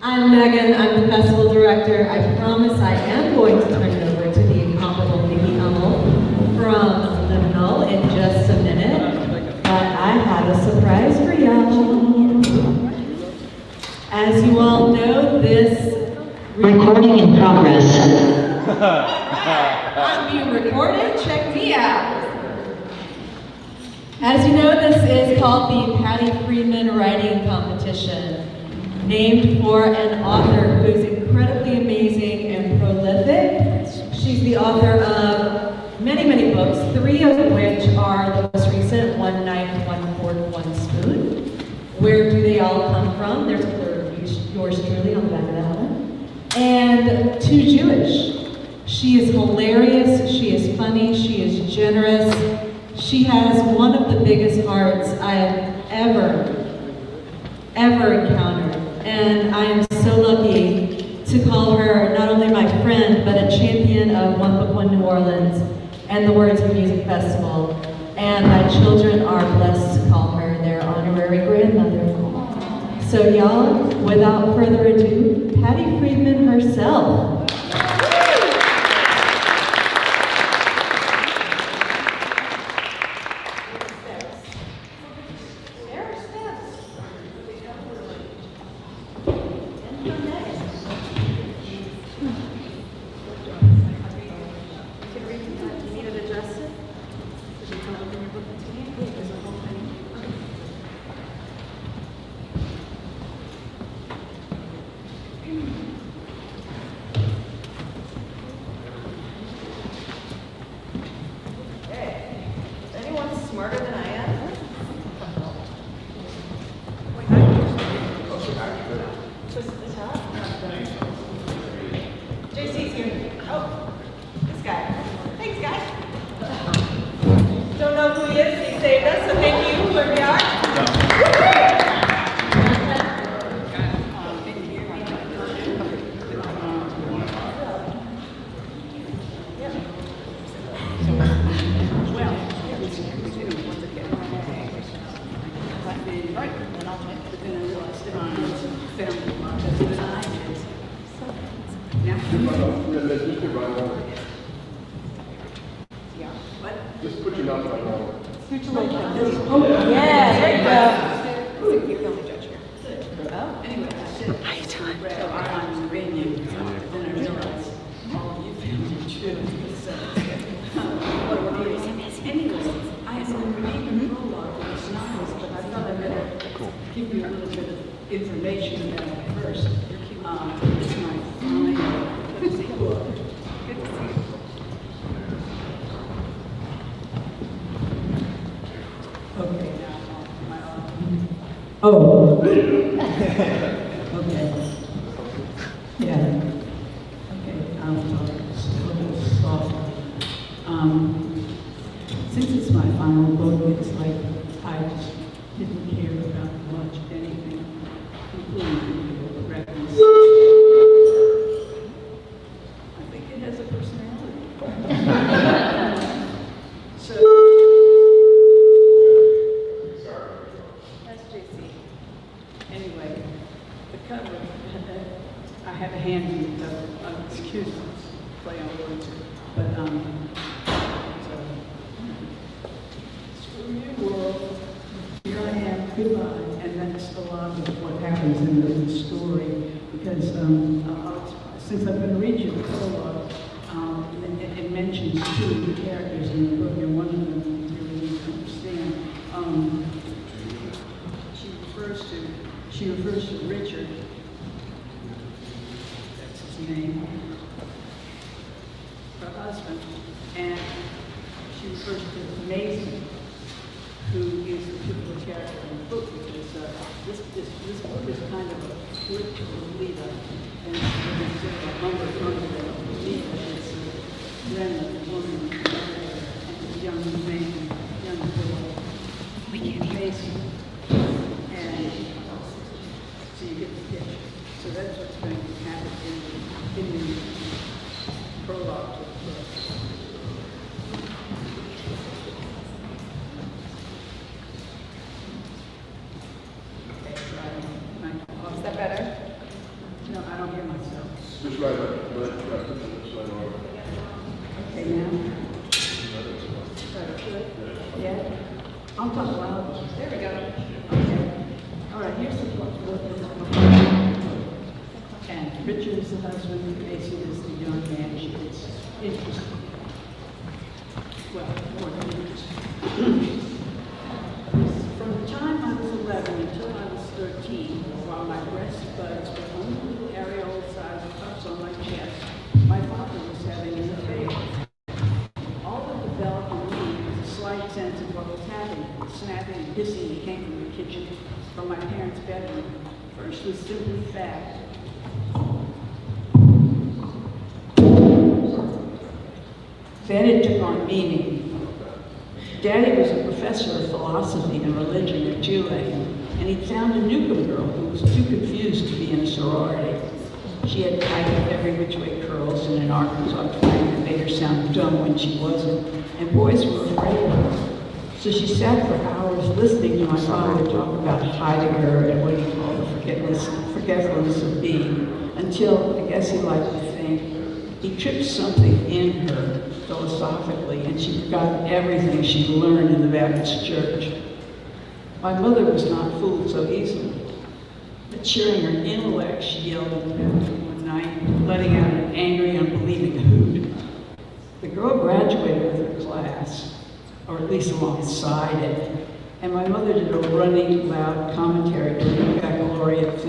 I'm Megan, I'm the festival director. I promise I am going to turn it over to the incomparable Nikki Hummel from LMNL in just a minute, but I have a surprise for y'all. As you all know, this recording in progress. I'm being recorded, check me out. As you know, this is called the Patty Friedmann Writing Competition, named for an author who's incredibly amazing and prolific. She's the author of many, many books, 3 of which are the most recent, One Knife, One Fork, One Spoon. Where Do They All Come From? There's a picture of yours truly on the back of that one. And Too Jewish. She is hilarious, she is funny, she is generous. She has one of the biggest hearts I have ever encountered. And I am so lucky to call her not only my friend, but a champion of One Book, One New Orleans and the Words of Music Festival. And my children are blessed to call her their honorary grandmother. So y'all, without further ado, Patty Friedmann herself. Smarter than I am? Twist at the top? JC's here. Oh, this guy. Thanks, guys. Don't know who he is, he saved us, so thank you, whoever you are. Just put your mouth right now. Oh, yeah, there you go. You're the only judge here. Oh, anyway, that's it. How you doing? So I'm reading, then I realized all of you found true. Anyways, I have been reading the prologue of this novel, but I thought I'd better give you a little bit of information about it first. It's my final book. Good to see you. Okay, now oh. Okay. Yeah. Okay, I'll talk a little softly. Since it's my final book, it's like I just didn't care about much anything, including the records. I think it has a personality. So. Anyway, the cover, I have a handy cover, excuse me, play on words, but, so, screw you world, here I am, goodbye, and that's a lot of what happens in the story, because, since I'm going to read you the prologue, it mentions 2 of the characters in the book, and one of them you really need to understand. She refers to Richard, that's his name, her husband, and she refers to Mason, who is the pivotal character in the book, because this book is kind of a spiritual leader, and it's sort of a humble leader. It's a woman, and a young man, young girl. We can't hear Mason. So you get the picture. So that's what's going to happen in the prologue to the book. Okay, so is that better? I don't hear myself. Just right up, just right over. Okay, now? Good. Yeah? I'll talk loud. There we go. Okay. All right, here's the plot. And Richard is the husband, Mason is the young man. It's interesting. Well, more than interesting. From the time I was 11 until I was 13, while my breast buds were only little areola-sized puffs on my chest, my father was having an affair. All that developed in me was a slight sense of what was happening, the snapping and hissing that came from the kitchen, from my parents' bedroom. First was simply fact. Then it took on meaning. Daddy was a professor of philosophy and religion at Tulane, and he'd found a Newcomb girl who was too confused to be in a sorority. She had tight, every which way curls and an Arkansas twang that made her sound dumb when she wasn't, and boys were afraid of her. So she sat for hours listening to my father talk about Heidegger and what he called the forgetfulness of being, until, I guess he liked to think, he tripped something in her philosophically, and she forgot everything she'd learned in the Baptist church. My mother was not fooled so easily. Maturing her intellect, she yelled at the bathroom one night, letting out an angry, unbelieving hoot. The girl graduated with her class, or at least alongside it, and my mother did a running, loud commentary during the baccalaureate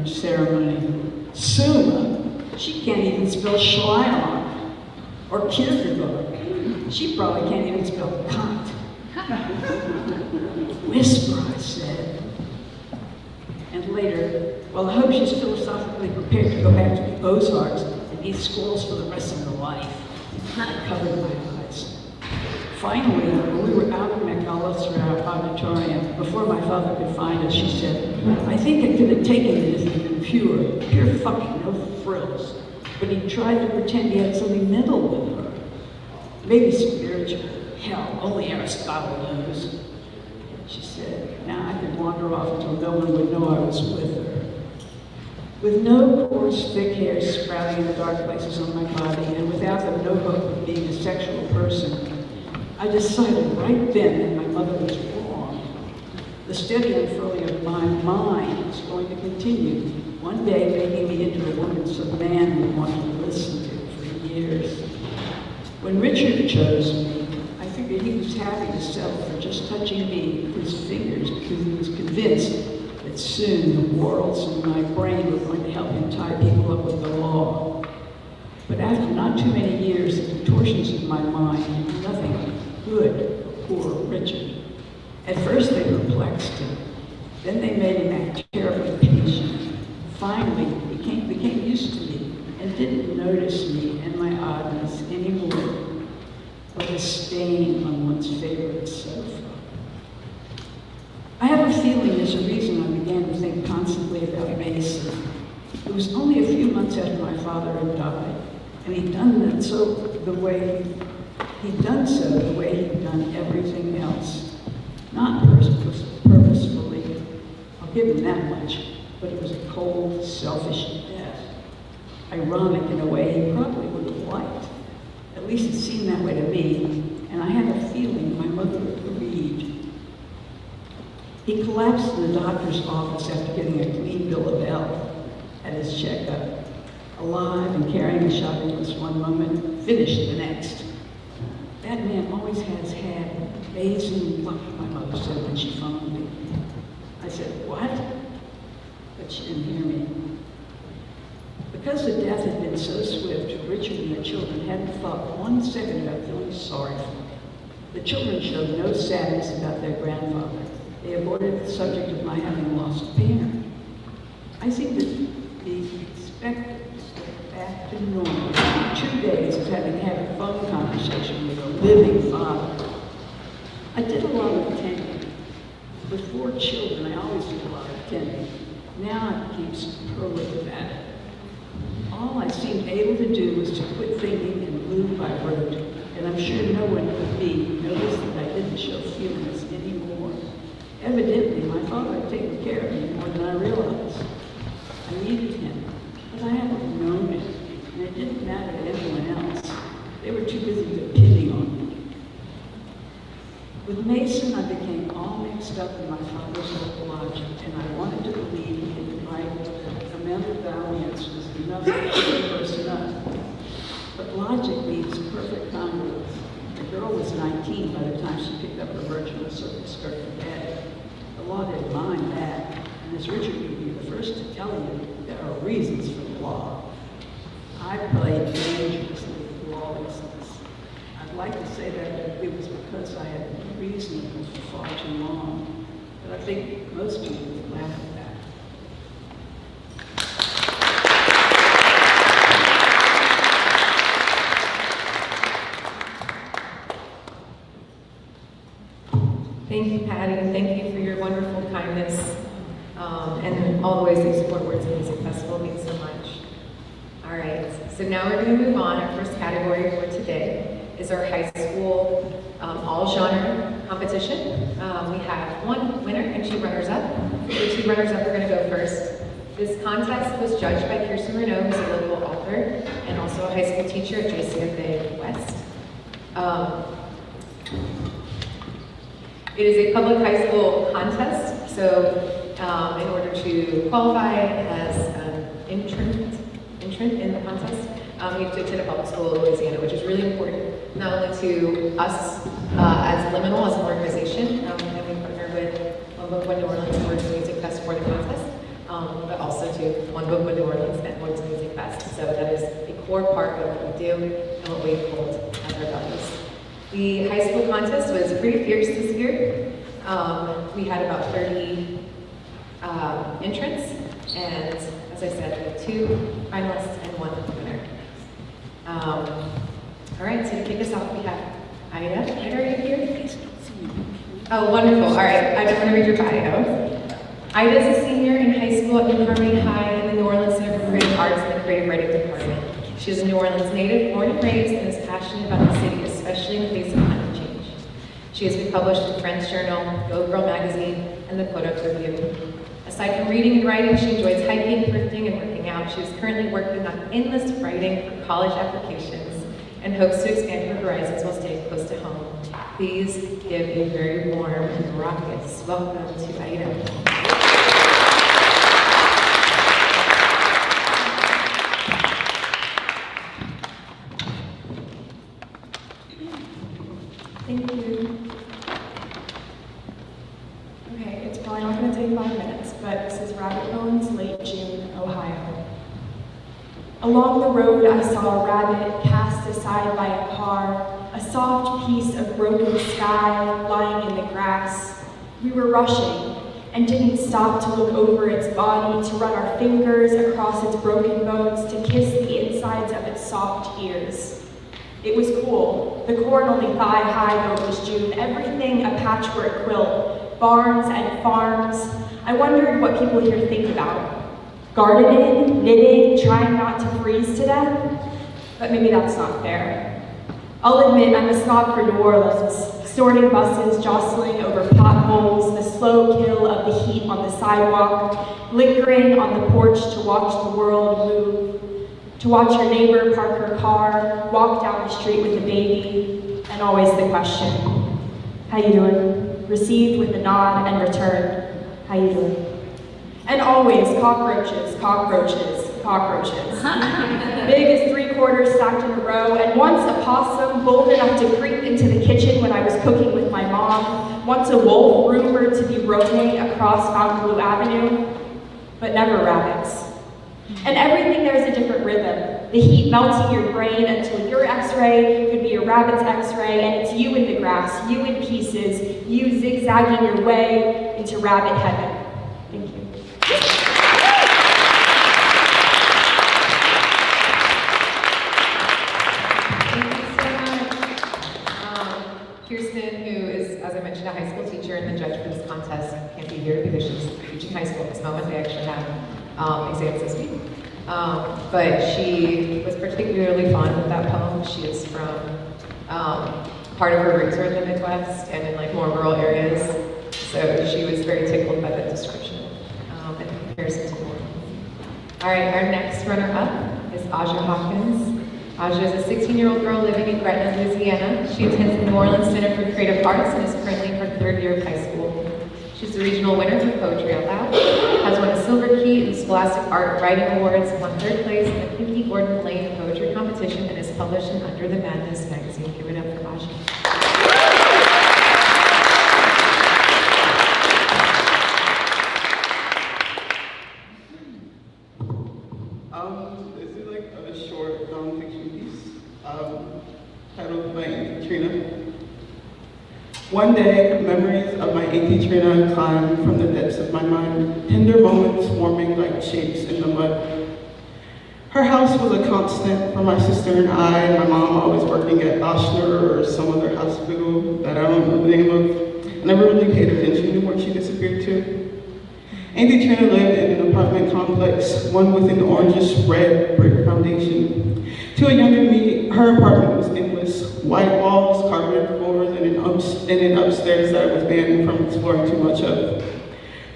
ceremony. Summa, she can't even spell Schleiermacher or Kierkegaard. She probably can't even spell Kant. Whisper, I said. And later, well, I hope she's philosophically prepared to go back to the Ozarks and eat squirrels for the rest of her life. I covered my eyes. Finally, when we were out of McAllister Auditorium, before my father could find us, she said, I think I could have taken it if he'd been pure fucking no frills. But he tried to pretend he had something mental with her. Maybe spiritual. Hell, only Aristotle knows. She said, now I could wander off until no one would know I was with her. With no coarse, thick hairs sprouting in the dark places on my body, and without them no hope of being a sexual person, I decided right then that my mother was wrong. The steady unfurling of my mind was going to continue, one day making me into a woman some man would want to listen to for years. When Richard chose me, I figured he was happy to settle for just touching me with his fingers because he was convinced that soon the whorls in my brain were going to help him tie people up with the law. But after not too many years, the contortions of my mind did nothing good for poor Richard. At first they perplexed him. Then they made him act terribly patient. Finally, he became used to me and didn't notice me and my oddness anymore, like a stain on one's favorite sofa. I have a feeling there's a reason I began to think constantly about Mason. It was only a few months after my father had died, and he'd done so the way he'd done everything else. Not purposefully, I'll give him that much, but it was a cold, selfish death. Ironic in a way he probably would have liked. At least it seemed that way to me, and I had a feeling my mother agreed. He collapsed in the doctor's office after getting a clean bill of health at his checkup. Alive and carrying a shopping list one moment, finished the next. That man always has had amazing luck, my mother said when she phoned me. I said, what? But she didn't hear me. Because the death had been so swift, Richard and the children hadn't thought 1 second about feeling sorry for me. The children showed no sadness about their grandfather. They avoided the subject of my having lost a parent. I seemed to be expected to get back to normal within 2 days of having had a phone conversation with a living father. I did a lot of attending. With 4 children, I always did a lot of attending. Now I became superlative at it. All I seemed able to do was to quit thinking and move by rote, and I'm sure no one but me noticed that I didn't show feelings anymore. Evidently, my father had taken care of me more than I realized. I needed him, but I With Mason, I became all mixed up in my father's local logic, and I wanted to believe he could write a amount of valiance was enough to keep a person up. But logic needs perfect congruence. The girl was 19 by the time she picked up her virginal circle skirt from Daddy. The law didn't mind that, and as Richard would be the first to tell you, there are reasons for the law. I played dangerously through all these things. I'd like to say that it was because I had been reasonable for far too long, but I think most people would laugh at that. Thank you, Patty, and thank you for your wonderful kindness and all the ways that you support Words and Music Festival. It means so much. All right, so now we're going to move on. Our first category for today is our high school all-genre competition. We have one winner and two runners-up. The two runners-up are going to go first. This contest was judged by Kirsten Renaud, who's a local author and also a high school teacher at JCFA West. It is a public high school contest, so in order to qualify as an entrant in the contest, you have to attend a public school in Louisiana, which is really important, not only to us as Liminal, as an organization, and we partner with One Book One New Orleans and Words and Music Fest for the contest, but also to One Book One New Orleans and Words and Music Fest. So that is a core part of what we do and what we hold as our values. The high school contest was pretty fierce this year. We had about 30 entrants, and as I said, we had two finalists and one winner. All right, so to kick us off, we have Ida. Ida, are you here? Oh, wonderful. All right, I don't want to read your bio. Ida is a senior in high school at New Harmony High in the New Orleans Center for Creative Arts in the Creative Writing Department. She is a New Orleans native, born and raised, and is passionate about the city, especially in the face of climate change. She has been published in Friends Journal, Go Girl Magazine, and the Codex Review. Aside from reading and writing, she enjoys hiking, thrifting, and working out. She is currently working on endless writing for college applications and hopes to expand her horizons while staying close to home. Please give a very warm and raucous welcome to Ida. Thank you. Okay, it's probably not going to take 5 minutes, but this is Rabbit Bones, Lake June, Ohio. Along the road, I saw a rabbit cast aside by a car, a soft piece of broken sky lying in the grass. We were rushing and didn't stop to look over its body, to run our fingers across its broken bones, to kiss the insides of its soft ears. It was cool. The corn only thigh high though it was June. Everything a patchwork quilt. Barns and farms. I wondered what people here think about. Gardening, knitting, trying not to freeze to death? But maybe that's not fair. I'll admit I'm a snob for New Orleans. Sorting buses, jostling over potholes, the slow kill of the heat on the sidewalk, lingering on the porch to watch the world move. To watch your neighbor park her car, walk down the street with a baby, and always the question, how you doing? Received with a nod and returned, how you doing? And always cockroaches, cockroaches, cockroaches. Big as 3/4 stacked in a row, and once a possum bold enough to creep into the kitchen when I was cooking with my mom, once a wolf rumored to be roaming across Fountainblue Avenue, but never rabbits. And everything there's a different rhythm. The heat melting your brain until your x-ray could be a rabbit's x-ray, and it's you in the grass, you in pieces, you zigzagging your way into rabbit heaven. Thank you. Thank you so much. Kirsten, who is, as I mentioned, a high school teacher and the judge for this contest, can't be here because she's teaching high school at this moment. They actually have exams this week. But she was particularly fond of that poem. She is from, part of her roots are in the Midwest and in like more rural areas. So she was very tickled by that description in comparison to the one. All right, our next runner-up is Aja Hawkins. Aja is a 16-year-old girl living in Gretna, Louisiana. She attends the New Orleans Center for Creative Arts and is currently in her 3rd year of high school. She's the regional winner for Poetry Out Loud, has won a Silver Key in Scholastic Art Writing Awards, won 3rd place in the Pinky Gordon Lane Poetry Competition, and is published in Under the Madness magazine. Give it up for Aja. This is like a short nonfiction piece titled by Auntie Trina. One day, memories of my Auntie Trina climbed from the depths of my mind, tender moments forming like shapes in the mud. Her house was a constant for my sister and I, my mom always working at Oshner or some other hospital that I don't know the name of. I never really paid attention to where she disappeared to. Auntie Trina lived in an apartment complex, one with an orangish red brick foundation. To a younger me, her apartment was endless. White walls, carpeted floors, and an upstairs that I was banned from exploring too much of.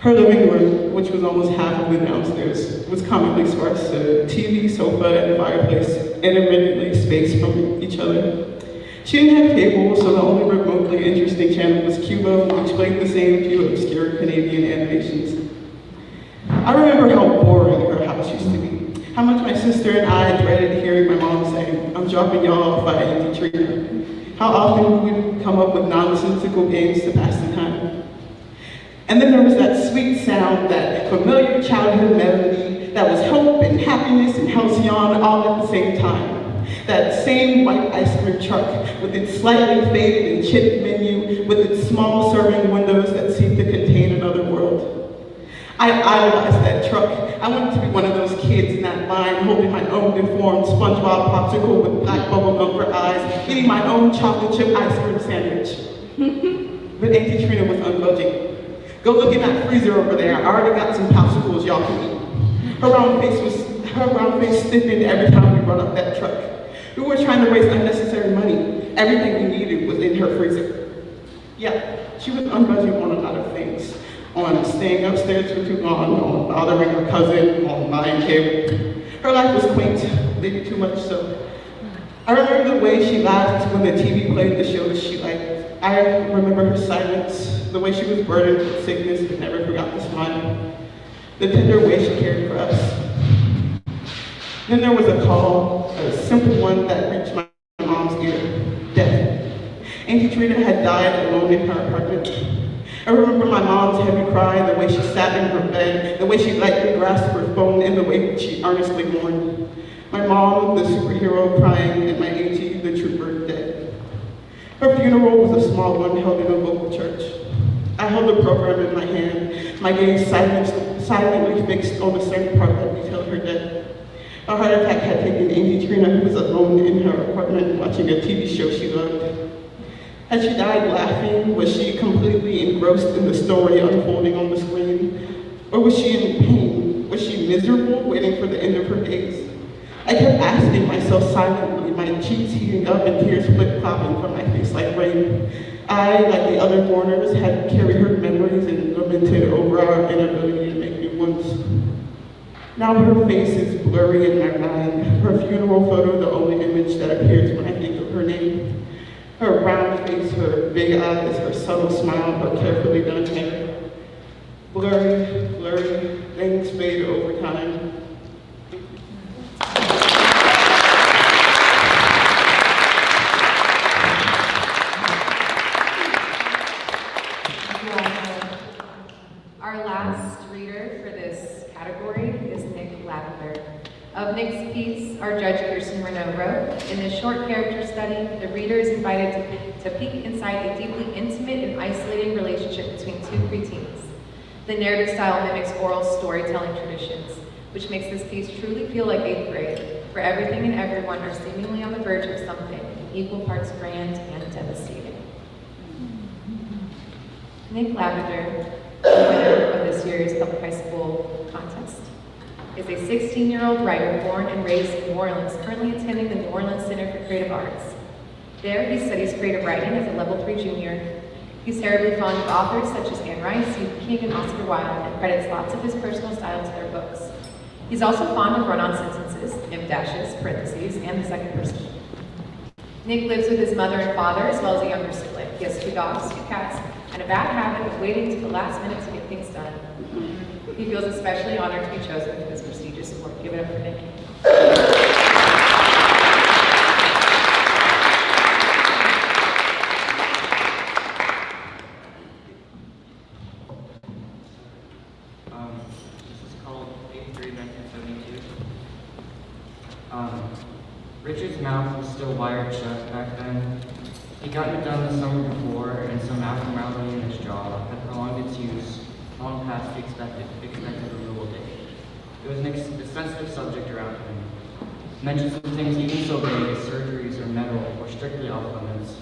Her living room, which was almost half of the downstairs, was comically sparse to TV, sofa, and fireplace, intermittently spaced from each other. She didn't have cable, so the only remotely interesting channel was Cuba, which played the same few obscure Canadian animations. I remember how boring her house used to be, how much my sister and I dreaded hearing my mom say, "I'm dropping y'all off by Auntie Trina," how often we would come up with nonsensical games to pass the time. And then there was that sweet sound, that familiar childhood melody that was hope and happiness and halcyon all at the same time. That same white ice cream truck with its slightly faded and chipped menu, with its small serving windows that seemed to contain another world. I idolized that truck. I wanted to be one of those kids in that line holding my own deformed SpongeBob popsicle with black bubble gum for eyes, eating my own chocolate chip ice cream sandwich. But Auntie Trina was unbudging. Go look in that freezer over there. I already got some popsicles y'all can eat. Her round face stiffened every time we brought up that truck. We were trying to raise unnecessary money. Everything we needed was in her freezer. Yeah, she was unbudging on a lot of things. On staying upstairs for too long, on bothering her cousin, on buying cable. Her life was quaint, maybe too much so. I remember the way she laughed when the TV played the shows she liked. I remember her silence, the way she was burdened with sickness but never forgot to smile. The tender way she cared for us. Then there was a call, a simple one that reached my mom's ear, death. Auntie Trina had died alone in her apartment. I remember my mom's heavy cry, the way she sat in her bed, the way she lightly grasped her phone, and the way she earnestly mourned. My mom, the superhero, crying, and my auntie, the trooper, dead. Her funeral was a small one held in a local church. I held the program in my hand, my gaze silently fixed on the same part that detailed her death. A heart attack had taken Auntie Trina, who was alone in her apartment watching a TV show she loved. Had she died laughing? Was she completely engrossed in the story unfolding on the screen? Or was she in pain? Was she miserable, waiting for the end of her days? I kept asking myself silently, my cheeks heating up and tears flip-flopping from my face like rain. I, like the other mourners, had carried her memories and lamented over our inability to make new ones. Now her face is blurry in my mind, her funeral photo the only image that appears when I think of her name. Her round face, her big eyes, her subtle smile, her carefully done hair. Blurry, things fade over time. Our last reader for this category is Nick Lavender. Of Nick's piece, our judge Kirsten Renaud wrote, in this short character study, the reader is invited to peek inside a deeply intimate and isolating relationship between two preteens. The narrative style mimics oral storytelling traditions, which makes this piece truly feel like 8th grade, where everything and everyone are seemingly on the verge of something, equal parts grand and devastating. Nick Lavender, the winner of this year's public high school contest, is a 16-year-old writer born and raised in New Orleans, currently attending the New Orleans Center for Creative Arts. There, he studies creative writing as a level 3 junior. He's terribly fond of authors such as Anne Rice, Stephen King, and Oscar Wilde, and credits lots of his personal style to their books. He's also fond of run-on sentences, dashes, parentheses, and the second person. Nick lives with his mother and father as well as a younger sibling. He has 2 dogs, 2 cats, and a bad habit of waiting to the last minute to get things done. He feels especially honored to be chosen for this prestigious award. Give it up for Nick. This is called Patty Friedmann 1972. Richard's mouth was still wired shut back then. He'd gotten it done the summer before, and some abnormality in his jaw had prolonged its use long past the expected removal date. It was a sensitive subject around him. Mentioned some things even so vague as surgeries or metal were strictly off limits.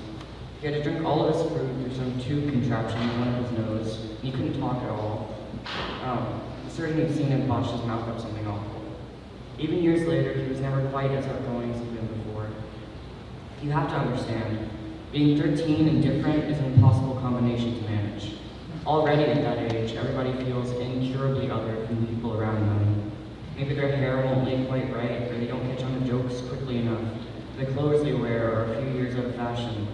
He had to drink all of his food through some tube contraption in one of his nose, and he couldn't talk at all. The surgeon had seen him botch his mouth up something awful. Even years later, he was never quite as outgoing as he'd been before. You have to understand, being 13 and different is an impossible combination to manage. Already at that age, everybody feels incurably other from the people around them. Maybe their hair won't lay quite right, or they don't catch on to jokes quickly enough. The clothes they wear are a few years out of fashion.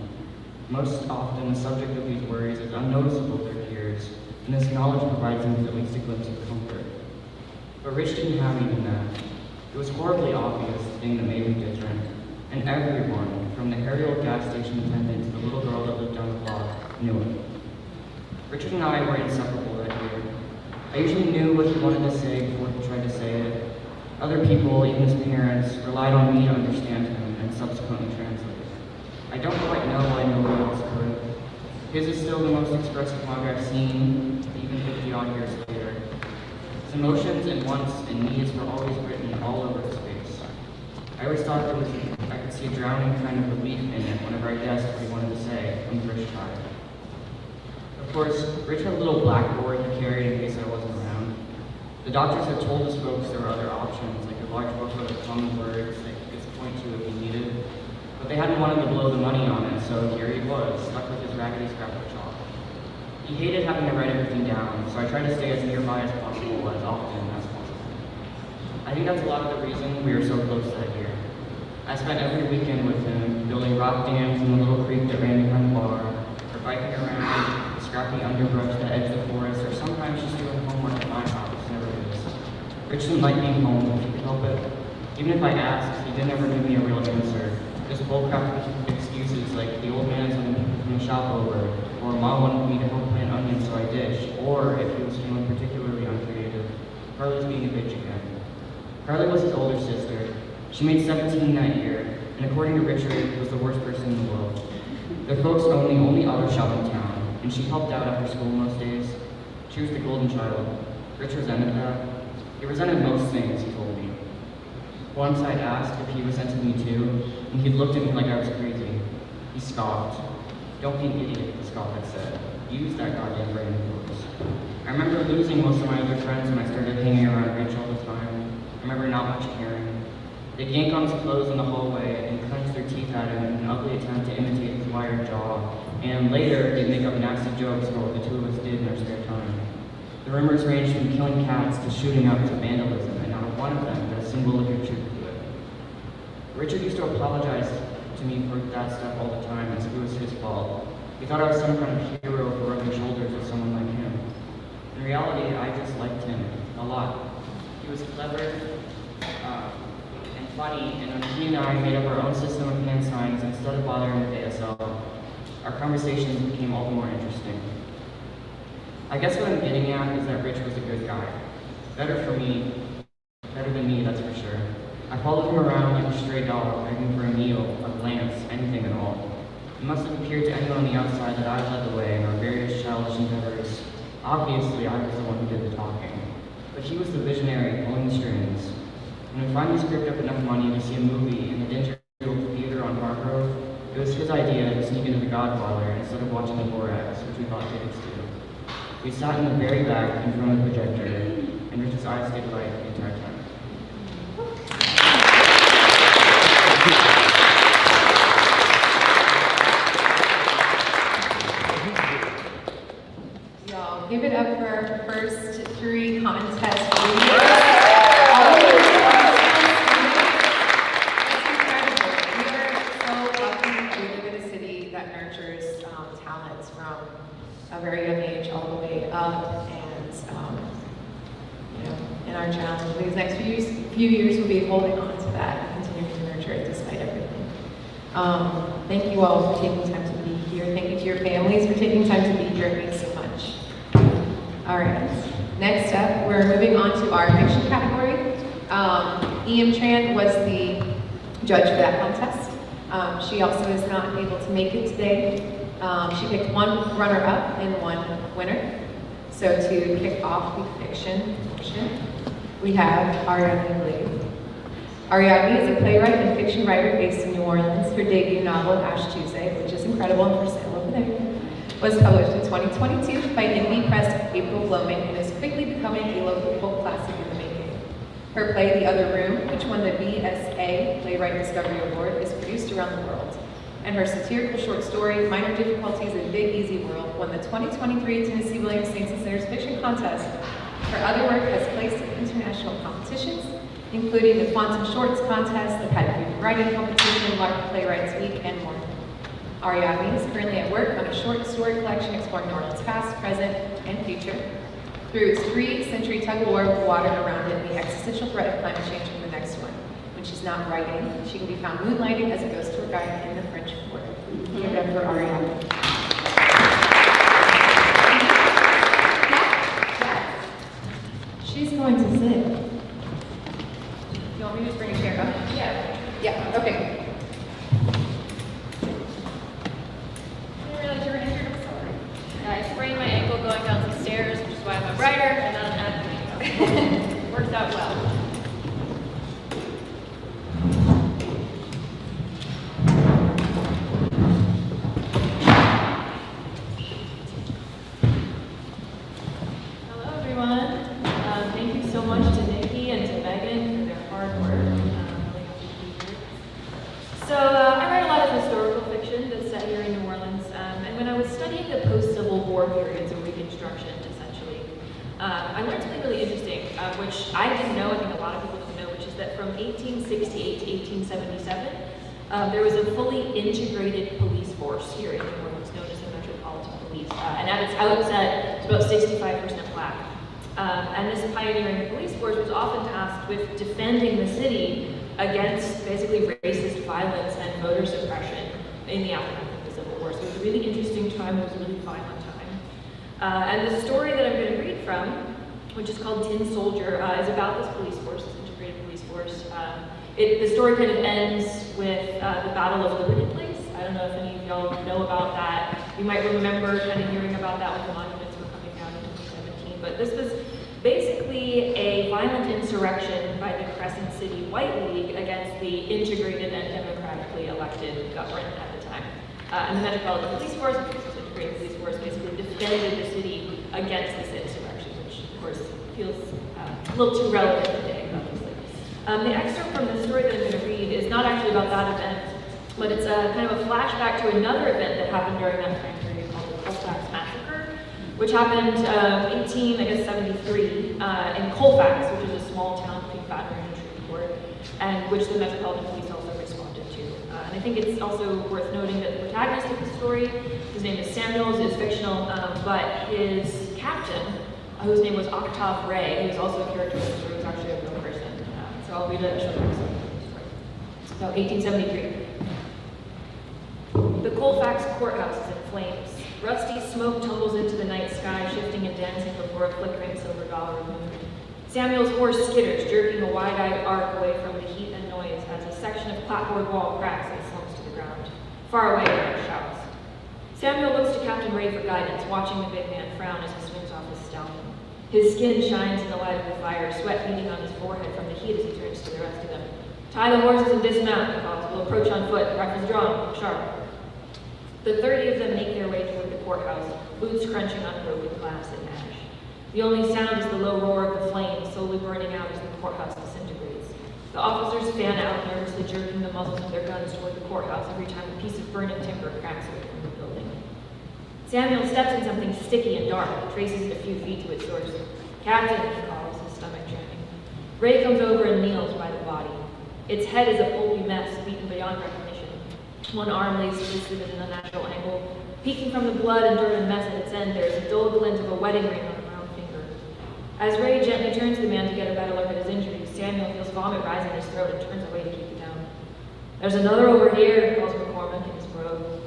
Most often, the subject of these worries is unnoticeable to their peers, and this knowledge provides them with at least a glimpse of comfort. But Rich didn't have even that. It was horribly obvious, the thing that made him different, and everyone, from the hairy old gas station attendant to the little girl that lived down the block, knew it. Richard and I were inseparable that year. I usually knew what he wanted to say before he tried to say it. Other people, even his parents, relied on me to understand him and subsequently translate. I don't quite know why nobody else could. His is still the most expressive mug I've seen, even 50-odd years later. His emotions and wants and needs were always written all over his face. I always thought I could see a drowning kind of relief in it whenever I guessed what he wanted to say from the first try. Of course, Rich had a little blackboard he carried in case I wasn't around. The doctors had told us folks there were other options, like a large booklet of common words that he could point to if he needed. But they hadn't wanted to blow the money on it, so here he was, stuck with his raggedy scrap of chalk. He hated having to write everything down, so I tried to stay as nearby as possible, as often as possible. I think that's a lot of the reason we were so close that year. I spent every weekend with him, building rock dams in the little creek that ran behind the bar, or biking around the scrappy underbrush that edged the forest, or sometimes just doing homework at my house, never his. Rich didn't like being home if he could help it. Even if I asked, he didn't ever give me a real answer. Just bullcrap excuses like the old man is letting people from the shop over, or mom wanted me to help plant onions so I dish, or if he was feeling particularly uncreative, Carly's being a bitch again. Carly was his older sister. She made 17 that year, and according to Richard, was the worst person in the world. Their folks owned the only auto shop in town, and she helped out after school most days. She was the golden child. Rich resented that. He resented most things, he told me. Once I asked if he resented me too, and he looked at me like I was crazy. He scoffed. "Don't be an idiot," the scoff had said. "Use that goddamn brain of yours." I remember losing most of my other friends when I started hanging around Rich all the time. I remember not much caring. They'd yank on his clothes in the hallway and clench their teeth at him in an ugly attempt to imitate his wired jaw. And later, they'd make up nasty jokes about what the two of us did in our spare time. The rumors ranged from killing cats to shooting up to vandalism, and not one of them had a single lick of truth to it. Richard used to apologize to me for that stuff all the time as if it was his fault. He thought I was some kind of hero for rubbing shoulders with someone like him. In reality, I just liked him a lot. He was clever and funny, and when he and I made up our own system of hand signs instead of bothering with ASL, our conversations became all the more interesting. I guess what I'm getting at is that Rich was a good guy. Better than me, that's for sure. I followed him around like a stray dog, begging for a meal, a glance, anything at all. It must have appeared to anyone on the outside that I led the way in our various childish endeavors. Obviously, I was the one who did the talking. But he was the visionary, pulling the strings. When we finally scraped up enough money to see a movie in the dingy theater on Hargrove, it was his idea to sneak into The Godfather instead of watching the Borax, which we bought tickets to. We sat in the very back in front of the projector, and Rich's eyes stayed light the entire time. Y'all, give it up for our first 3 contest winners. All of Thank you all for taking time to be here. Thank you to your families for taking time to be here. It means so much. All right. Next up, we're moving on to our fiction category. E.M. Tran was the judge for that contest. She also is not able to make it today. She picked one runner-up and one winner. So to kick off the fiction portion, we have Ariadne Lee. Ariadne is a playwright and fiction writer based in New Orleans. Her debut novel, Ash Tuesday, which is incredible and for sale over there, was published in 2022 by indie press April Blooming and is quickly becoming a local cult classic in the making. Her play, The Other Room, which won the BSA Playwright Discovery Award, is produced around the world. And her satirical short story, Minor Difficulties in Big Easy World, won the 2023 Tennessee Williams Saints and Sinners Fiction Contest. Her other work has placed in international competitions, including the Quantum Shorts Contest, the Patty Friedmann Writing Competition, Lark Playwrights Week, and more. Ariadne is currently at work on a short story collection exploring New Orleans' past, present, and future. Through its 3-century tug-of-war with water around it, the existential threat of climate change in the next one. When she's not writing, she can be found moonlighting as a ghost tour guide in the French Quarter. Give it up for Ariadne. She's going to sit. You want me to just bring a chair up? Yeah. Yeah, okay. I didn't realize you were injured. I'm sorry. I sprained my ankle going down the stairs, which is why I'm a writer and not an athlete. Works out well. Hello, everyone. Thank you so much to Nikki and to Megan for their hard work. Really happy to be here. So I write a lot of historical fiction that's set here in New Orleans. And when I was studying the post-Civil War periods of Reconstruction, essentially, I learned something really interesting, which I didn't know, I think a lot of people don't know, which is that from 1868 to 1877, there was a fully integrated police force here in New Orleans known as the Metropolitan Police. And at its outset, it was about 65% black. And this pioneering police force was often tasked with defending the city against basically racist violence and voter suppression in the aftermath of the Civil War. So it was a really interesting time, it was a really violent time. And the story that I'm going to read from, which is called Tin Soldier, is about this police force, this integrated police force. The story kind of ends with the Battle of Liberty Place. I don't know if any of y'all know about that. You might remember kind of hearing about that when the monuments were coming down in 2017. But this was basically a violent insurrection by the Crescent City White League against the integrated and democratically elected government at the time. And the Metropolitan Police Force, which was an integrated police force, basically defended the city against this insurrection, which of course feels a little too relevant today, obviously. The excerpt from the story that I'm going to read is not actually about that event, but it's kind of a flashback to another event that happened during that time period called the Colfax Massacre, which happened 1873 in Colfax, which is a small town between Baton Rouge and Shreveport, and which the Metropolitan Police also responded to. And I think it's also worth noting that the protagonist of the story, his name is Samuels, is fictional, but his captain, whose name was Octave Ray, who's also a character in the story, was actually a real person. So I'll read a short excerpt from the story. So 1873. The Colfax courthouse is in flames. Rusty smoke tumbles into the night sky, shifting and dancing before a flickering silver dollar of moon. Samuel's horse skitters, jerking a wide-eyed arc away from the heat and noise as a section of clapboard wall cracks and slumps to the ground. Far away, Eric shouts. Samuel looks to Captain Ray for guidance, watching the big man frown as he swings off his stallion. His skin shines in the light of the fire, sweat beading on his forehead from the heat as he turns to the rest of them. Tie the horses and dismount, he calls. We'll approach on foot, rifles drawn, sharp. The 30 of them make their way toward the courthouse, boots crunching on broken glass and ash. The only sound is the low roar of the flames slowly burning out as the courthouse disintegrates. The officers fan out, nervously jerking the muzzles of their guns toward the courthouse every time a piece of burning timber cracks away from the building. Samuel steps in something sticky and dark, traces it a few feet to its source. Captain, he calls, his stomach churning. Ray comes over and kneels by the body. Its head is a pulpy mess, beaten beyond recognition. One arm lays twisted at an unnatural angle. Peeking from the blood and dirt and mess at its end, there is a dull glint of a wedding ring on a brown finger. As Ray gently turns the man to get a better look at his injuries, Samuel feels vomit rise in his throat and turns away to keep it down. There's another over here, calls from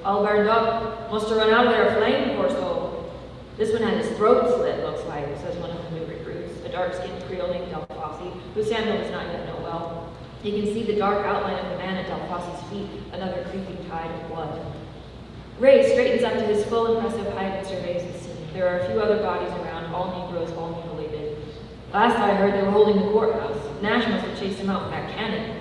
All burned up. Must have run out of there flame, poor soul. This one had his throat slit, looks like, says one of the new recruits, a dark-skinned Creole named Del Fosse, who Samuel does not yet know well. He can see the dark outline of the man at Del Fosse's feet, another creeping tide of blood. Ray straightens up to his full impressive height and surveys the scene. There are a few other bodies around, all Negroes, all mutilated. Last I heard, they were holding the courthouse. Nash must have chased him out with that cannon.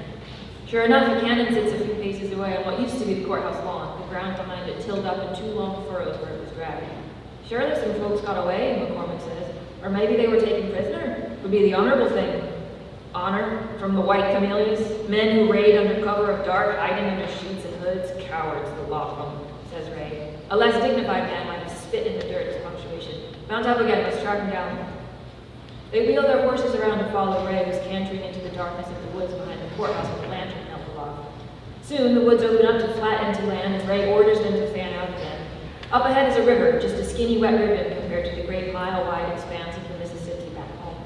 Sure enough, a cannon sits a few paces away on what used to be the courthouse lawn, the ground behind it tilled up in 2 long furrows where it was dragged. Surely some folks got away, McCormick says. Or maybe they were taken prisoner. Would be the honorable thing. Honor from the white camellias, men who raid under cover of dark, hiding under sheets and hoods, cowards, the lot of them, says Ray. A less dignified man might have spit in the dirt as punctuation. Mount up again, let's track him down. They wheel their horses around to follow Ray, who's cantering into the darkness of the woods behind the courthouse with a lantern held aloft. Soon, the woods open up to flat, empty land as Ray orders them to fan out again. Up ahead is a river, just a skinny wet ribbon compared to the great mile-wide expanse of the Mississippi back home.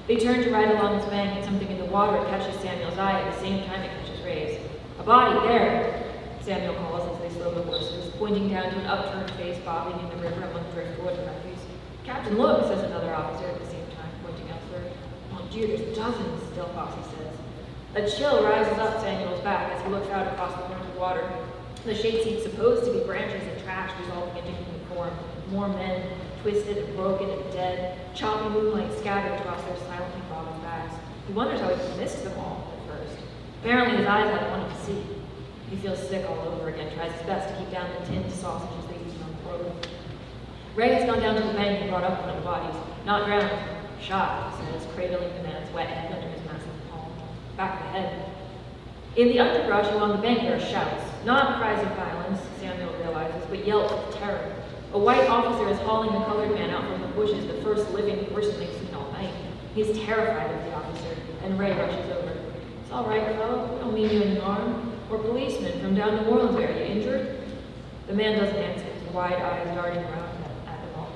They turn to ride along its bank, and something in the water catches Samuel's eye at the same time it catches Ray's. A body, there, Samuel calls as they slow the horses, pointing down to an upturned face bobbing in the river among driftwood and refuse. Captain, look, says another officer at the same time, pointing elsewhere. Mon Dieu, there's dozens, Del Fosse says. A chill rises up Samuel's back as he looks out across the point of water. The shape seems supposed to be branches and trash dissolving into human form. More men, twisted and broken and dead, choppy moonlight scattered across their silently bobbing backs. He wonders how he missed them all at first. Apparently his eyes hadn't wanted to see. He feels sick all over again, tries his best to keep down the tinned sausages they use on the road. Ray has gone down to the bank and brought up one of the bodies. Not drowned, shot, he says, cradling the man's wet head under his massive palm. Back of the head. In the underbrush along the bank there are shouts. Not cries of violence, Samuel realizes, but yelps of terror. A white officer is hauling a colored man out from the bushes, the first living person they've seen all night. He's terrified of the officer, and Ray rushes over. It's all right, fellow. We don't mean you any harm. We're policemen from down New Orleans. Are you injured? The man doesn't answer, his wide eyes darting around at them all.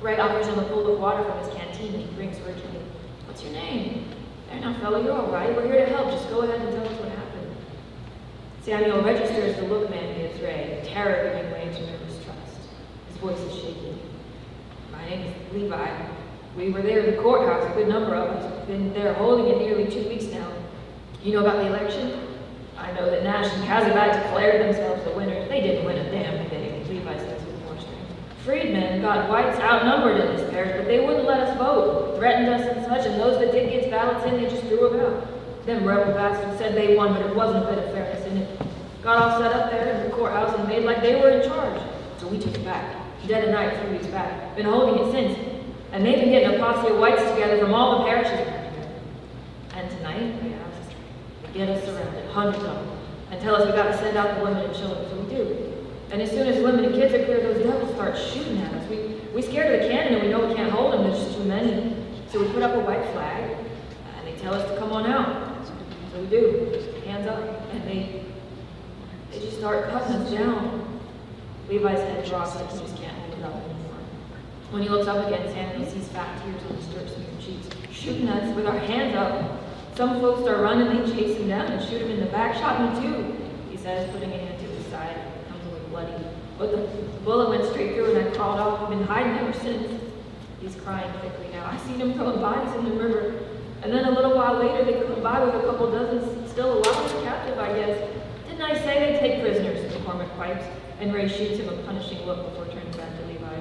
Ray offers him a bowl of water from his canteen, and he drinks urgently. What's your name? There now, fellow, you're all right. We're here to help. Just go ahead and tell us what happened. Samuel registers the look man gives Ray, terror giving way to nervous trust. His voice is shaking. My name is Levi. We were there in the courthouse, a good number of us. Been there holding it nearly 2 weeks now. You know about the election? I know that Nash and Kazabak declared themselves the winners. They didn't win a damn thing, Levi says with more strength. Friedman got whites outnumbered in this parish, but they wouldn't let us vote, threatened us and such, and those that did get ballots in, they just threw them out. Them rebel bastards said they won, but it wasn't a bit of fairness in it. Got all set up there in the courthouse and made like they were in charge. So we took it back. Dead of night 3 weeks back. Been holding it since. And they've been getting a posse of whites together from all the parishes around here. And tonight, they asked, they get us surrounded, hundreds of them, and tell us we got to send out the women and children. So we do. And as soon as women and kids are clear, those devils start shooting at us. We scared of the cannon and we know we can't hold them. There's just too many. So we put up a white flag and they tell us to come on out. So we do. Hands up. And they just start cutting us down. Levi's head drops like he just can't hold it up anymore. When he looks up again, Samuel sees fat tears on his dirt-smeared cheeks. Shooting us with our hands up. Some folks start running, they chase him down and shoot him in the back. Shot me too, he says, putting a hand to his side. It comes away bloody. But the bullet went straight through and I crawled off. I've been hiding ever since. He's crying thickly now. I seen him throwing bodies in the river. And then a little while later, they come by with a couple dozen still alive and captive, I guess. Didn't I say they'd take prisoners? McCormick pipes, and Ray shoots him a punishing look before turning back to Levi.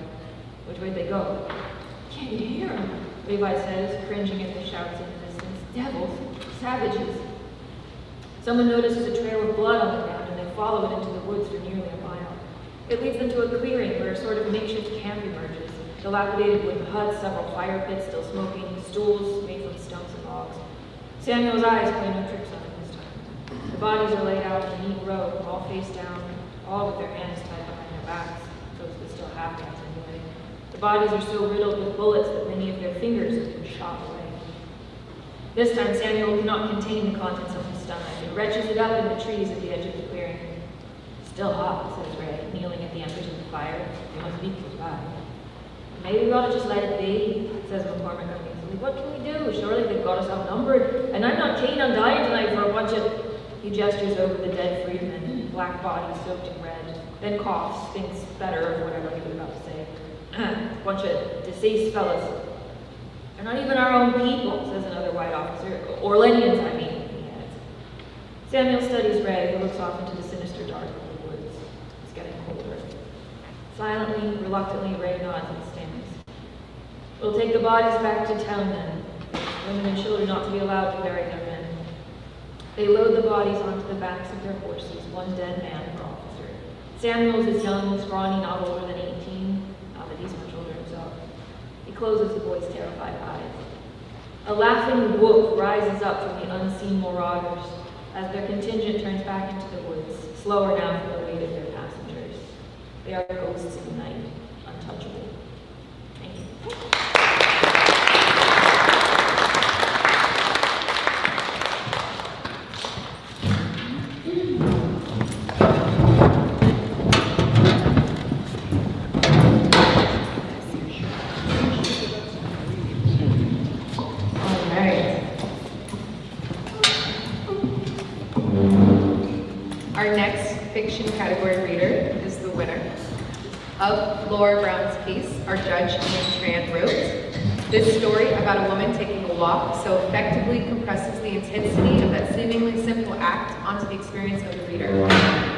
Which way'd they go? Can't you hear him? Levi says, cringing at the shouts in the distance. Devils, savages. Someone notices a trail of blood on the ground, and they follow it into the woods for nearly a mile. It leads them to a clearing where a sort of makeshift camp emerges. Dilapidated wooden huts, several fire pits still smoking, stools made from stumps and logs. Samuel's eyes play no tricks on him this time. The bodies are laid out in a neat row, all face down, all with their hands tied behind their backs, those that still have hands anyway. The bodies are so riddled with bullets that many of their fingers have been shot away. This time Samuel cannot contain the contents of his stomach and retches it up in the trees at the edge of the clearing. Still hot, says Ray, kneeling at the embers of the fire. They must be close by. Maybe we ought to just let it be, says McCormick uneasily. What can we do? Surely they've got us outnumbered. And I'm not keen on dying tonight for a bunch of... He gestures over the dead freedmen. black body soaked in red, then coughs, thinks better of whatever he was about to say. Bunch of deceased fellas. They're not even our own people, says another white officer. Orleanians, I mean, he adds. Samuel studies Ray, who looks off into the sinister dark of the woods. It's getting colder. Silently, reluctantly, Ray nods and stands. We'll take the bodies back to town then. Women and children ought to be allowed to bury their men. They load the bodies onto the backs of their horses, one dead man per officer. Samuel's is young, scrawny, not older than 18. Not that he's much older himself. He closes the boy's terrified eyes. A laughing whoop rises up from the unseen marauders as their contingent turns back into the woods, slower now for the weight of their passengers. They are ghosts of the night, untouchable. Thank you. Our next fiction category reader is the winner of Laura Brown's piece. Our judge, Ian Tran, wrote, "This story about a woman taking a walk so effectively compresses the intensity of that seemingly simple act onto the experience of the reader.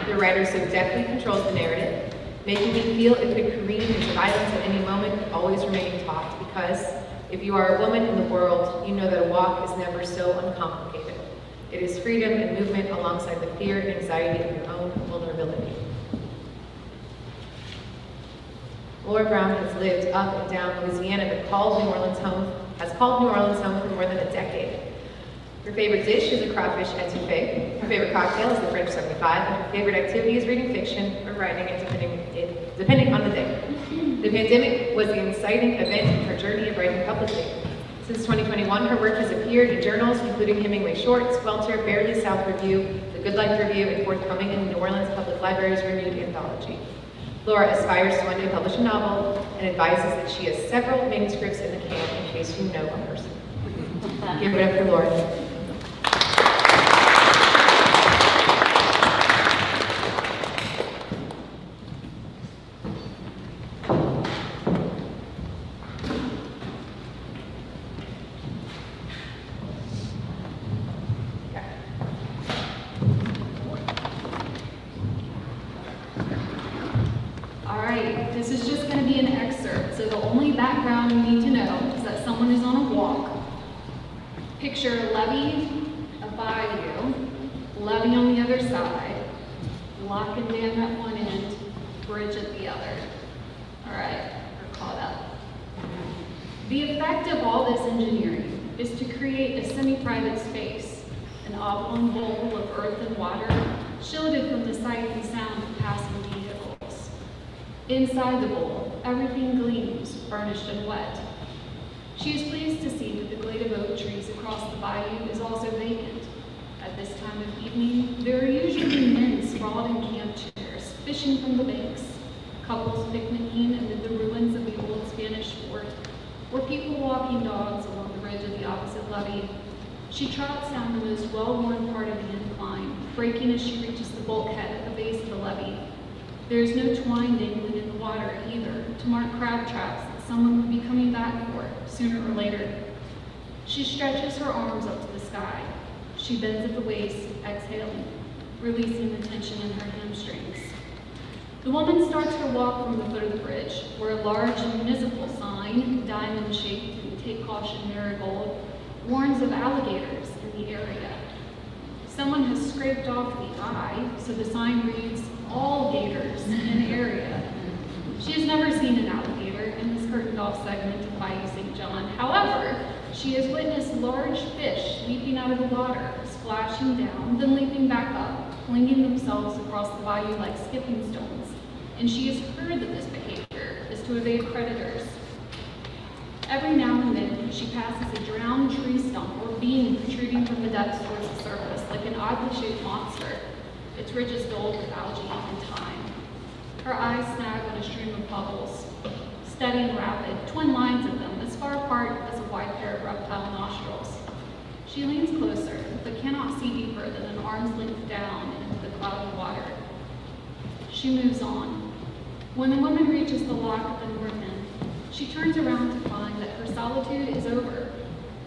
The writer so deftly controls the narrative, making me feel it could careen into violence at any moment, but always remaining taut, because if you are a woman in the world, you know that a walk is never so uncomplicated. It is freedom and movement alongside the fear and anxiety of your own vulnerability." Laura Brown has lived up and down Louisiana, but has called New Orleans home for more than a decade. Her favorite dish is a crawfish etouffee. Her favorite cocktail is the French 75, and her favorite activity is reading fiction or writing it, depending on the day. The pandemic was the inciting event in her journey of writing publicly. Since 2021, her work has appeared in journals including Hemingway Shorts, Welter, Barely South Review, The Good Life Review, and forthcoming in New Orleans Public Library's renewed anthology. Laura aspires to one day publish a novel and advises that she has several manuscripts in the can in case you know a person. Give it up for Laura. This is just going to be an excerpt, so the only background you need to know is that someone is on a walk. Picture a levee, a bayou, levee on the other side, lock and dam at one end, bridge at the other. All right, we're caught up. The effect of all this engineering is to create a semi-private space, an oblong bowl of earth and water, shielded from the sight and sound of passing vehicles. Inside the bowl, everything gleams, burnished and wet. She is pleased to see that the glade of oak trees across the bayou is also vacant. At this time of evening, there are usually men sprawled in camp chairs, fishing from the banks, couples picnicking amid the ruins of the old Spanish fort, or people walking dogs along the ridge of the opposite levee. She trots down the most well-worn part of the incline, braking as she reaches the bulkhead at the base of the levee. There is no twine dangling in the water either to mark crab traps that someone would be coming back for sooner or later. She stretches her arms up to the sky. She bends at the waist, exhaling, releasing the tension in her hamstrings. The woman starts her walk from the foot of the bridge, where a large municipal sign, diamond-shaped and "Take Caution Marigold," warns of alligators in the area. Someone has scraped off the I, so the sign reads, "All gators in area." She has never seen an alligator in this curtained-off segment of Bayou St. John. However, she has witnessed large fish leaping out of the water, splashing down, then leaping back up, flinging themselves across the bayou like skipping stones. And she has heard that this behavior is to evade predators. Every now and then, she passes a drowned tree stump or beam protruding from the depths towards the surface, like an oddly shaped monster, its ridges dulled with algae and thyme. Her eyes snag on a stream of bubbles, steady and rapid, twin lines of them, as far apart as a wide pair of reptile nostrils. She leans closer, but cannot see deeper than an arm's length down into the cloudy water. She moves on. When the woman reaches the lock at the north end, she turns around to find that her solitude is over.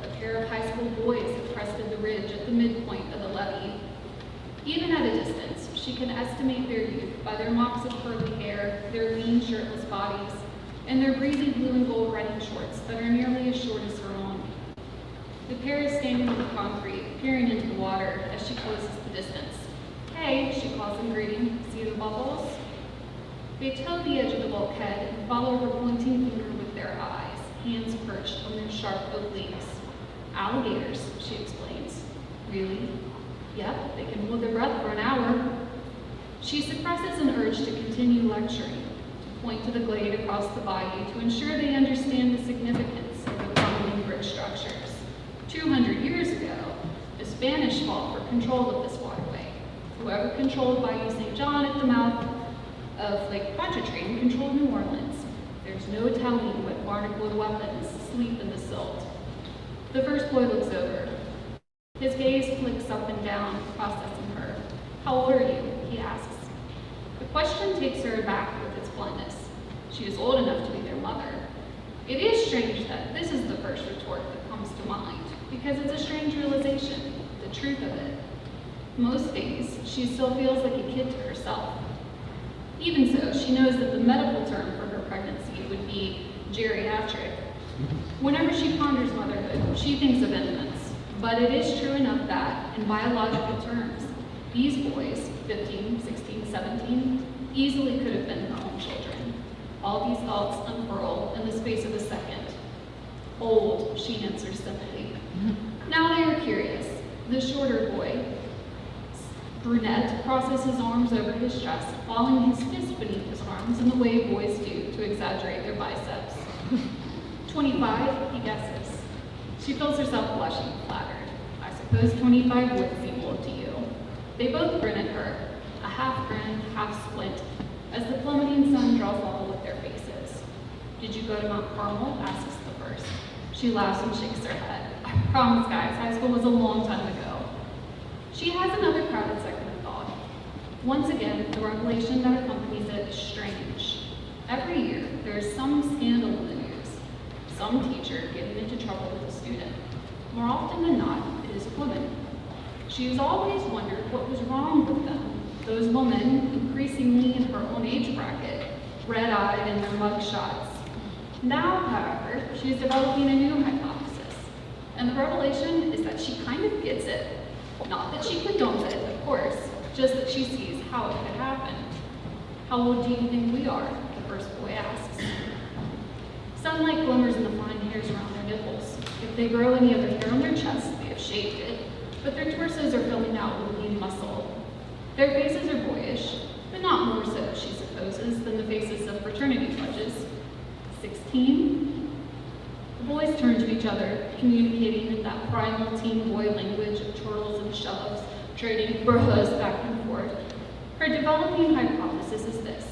A pair of high school boys have crested the ridge at the midpoint of the levee. Even at a distance, she can estimate their youth by their mocks of curly hair, their lean, shirtless bodies, and their breezy blue and gold riding shorts that are nearly as short as her own. The pair is standing on the concrete, peering into the water as she closes the distance. "Hey," she calls in greeting, "see the bubbles?" They toe the edge of the bulkhead and follow her pointing finger with their eyes, hands perched on their sharp obliques. "Alligators," she explains. "Really?" "Yep, they can hold their breath for an hour." She suppresses an urge to continue lecturing, to point to the glade across the bayou to ensure they understand the significance of the crumbling brick structures. 200 years ago, the Spanish fought for control of this waterway. Whoever controlled Bayou St. John at the mouth of Lake Pontchartrain controlled New Orleans. There's no telling what barnacled weapons sleep in the silt. The first boy looks over. His gaze flicks up and down, processing her. "How old are you?" he asks. The question takes her aback with its bluntness. She is old enough to be their mother. It is strange that this is the first retort that comes to mind, because it's a strange realization, the truth of it. Most days, she still feels like a kid to herself. Even so, she knows that the medical term for her pregnancy would be geriatric. Whenever she ponders motherhood, she thinks of infants, but it is true enough that, in biological terms, these boys, 15, 16, 17, easily could have been her own children. All these thoughts unfurl in the space of a second. "Old," she answers simply. Now they are curious. The shorter boy, brunette, crosses his arms over his chest, balling his fist beneath his arms in the way boys do to exaggerate their biceps. 25, he guesses. She feels herself blushing, flattered. "I suppose 25 would seem old to you." They both grin at her, a half grin, half squint, as the plummeting sun draws level with their faces. "Did you go to Mount Carmel?" asks the first. She laughs and shakes her head. "I promise, guys, high school was a long time ago." She has another crowded second of thought. Once again, the revelation that accompanies it is strange. Every year, there is some scandal in the news, some teacher getting into trouble with a student. More often than not, it is a woman. She has always wondered what was wrong with them, those women, increasingly in her own age bracket, red-eyed in their mug shots. Now, however, she is developing a new hypothesis, and the revelation is that she kind of gets it. Not that she condones it, of course, just that she sees how it could happen. "How old do you think we are?" the first boy asks. Sunlight glimmers in the fine hairs around their nipples. If they grow any other hair on their chests, they have shaved it, but their torsos are filling out with lean muscle. Their faces are boyish, but not more so, she supposes, than the faces of fraternity pledges. 16? The boys turn to each other, communicating in that primal teen boy language of twirls and shoves, trading brahas back and forth. Her developing hypothesis is this.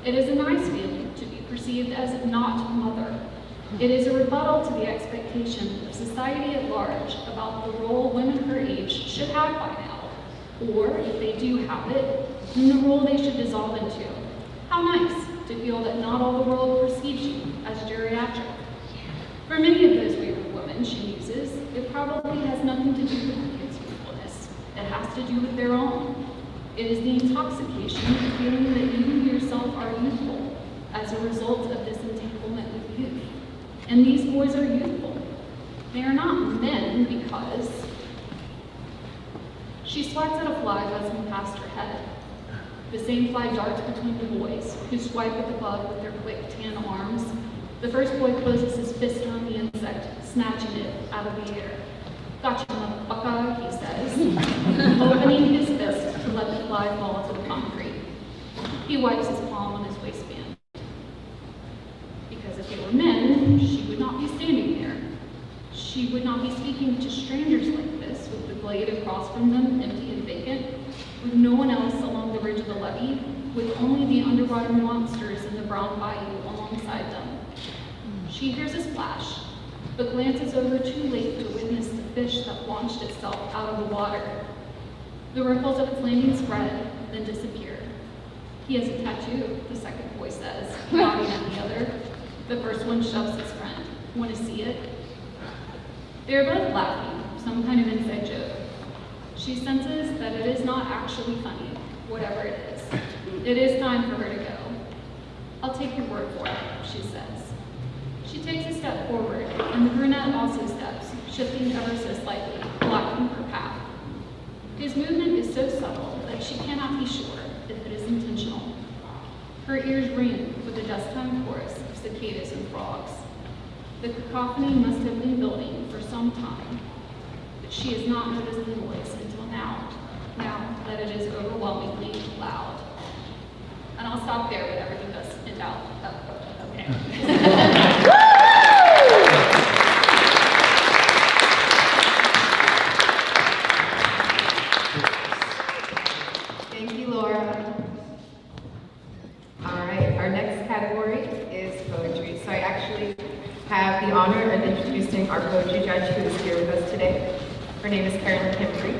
It is a nice feeling to be perceived as not mother. It is a rebuttal to the expectation of society at large about the role women her age should have by now. Or, if they do have it, then the role they should dissolve into. How nice to feel that not all the world perceives you as geriatric. For many of those wayward women, she muses, it probably has nothing to do with the kids' youthfulness. It has to do with their own. It is the intoxication of feeling that you yourself are youthful as a result of this entanglement with youth. And these boys are youthful. They are not men because... She swats at a fly buzzing past her head. The same fly darts between the boys, who swipe at the bug with their quick tan arms. The first boy closes his fist on the insect, snatching it out of the air. "Gotcha, motherfucker," he says, opening his fist to let the fly fall to the concrete. He wipes his palm on his waistband. Because if they were men, she would not be standing there. She would not be speaking to strangers like this, with the glade across from them empty and vacant, with no one else along the ridge of the levee, with only the underwater monsters in the brown bayou alongside them. She hears a splash, but glances over too late to witness the fish that launched itself out of the water. The ripples of its landing spread, then disappeared. He has a tattoo, the second boy says, nodding at the other. The first one shoves his friend. Want to see it? They are both laughing, some kind of inside joke. She senses that it is not actually funny, whatever it is. It is time for her to go. I'll take your word for it, she says. She takes a step forward, and the brunette also steps, shifting ever so slightly, blocking her path. His movement is so subtle that she cannot be sure if it is intentional. Her ears ring with the dust-time chorus of cicadas and frogs. The cacophony must have been building for some time, but she has not noticed the noise until now that it is overwhelmingly loud. And I'll stop there with everything that's in doubt. Oh, okay. Thank you, Laura. All right, our next category is poetry. So I actually have the honor of introducing our poetry judge who is here with us today. Her name is Carolyn Kimbry.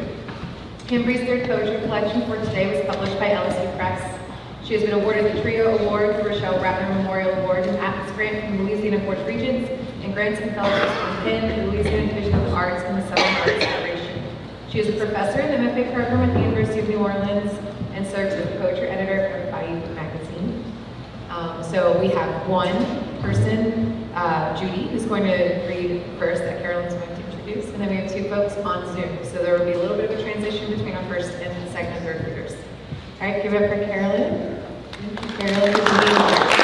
Kimbry's third poetry collection for today was published by LSU Press. She has been awarded the Trio Award for Rochelle Ratner Memorial Award and Atlas Grant from the Louisiana Board of Regents, and grants and fellowships from PIN and the Louisiana Division of the Arts and the Southern Arts Federation. She is a professor in the MFA program at the University of New Orleans and serves as the poetry editor for Bayou magazine. So we have one person, Judy, who's going to read first that Carolyn's going to introduce, and then we have two folks on Zoom. So there will be a little bit of a transition between our first and second and third readers. All right, give it up for Carolyn. Carolyn is being here.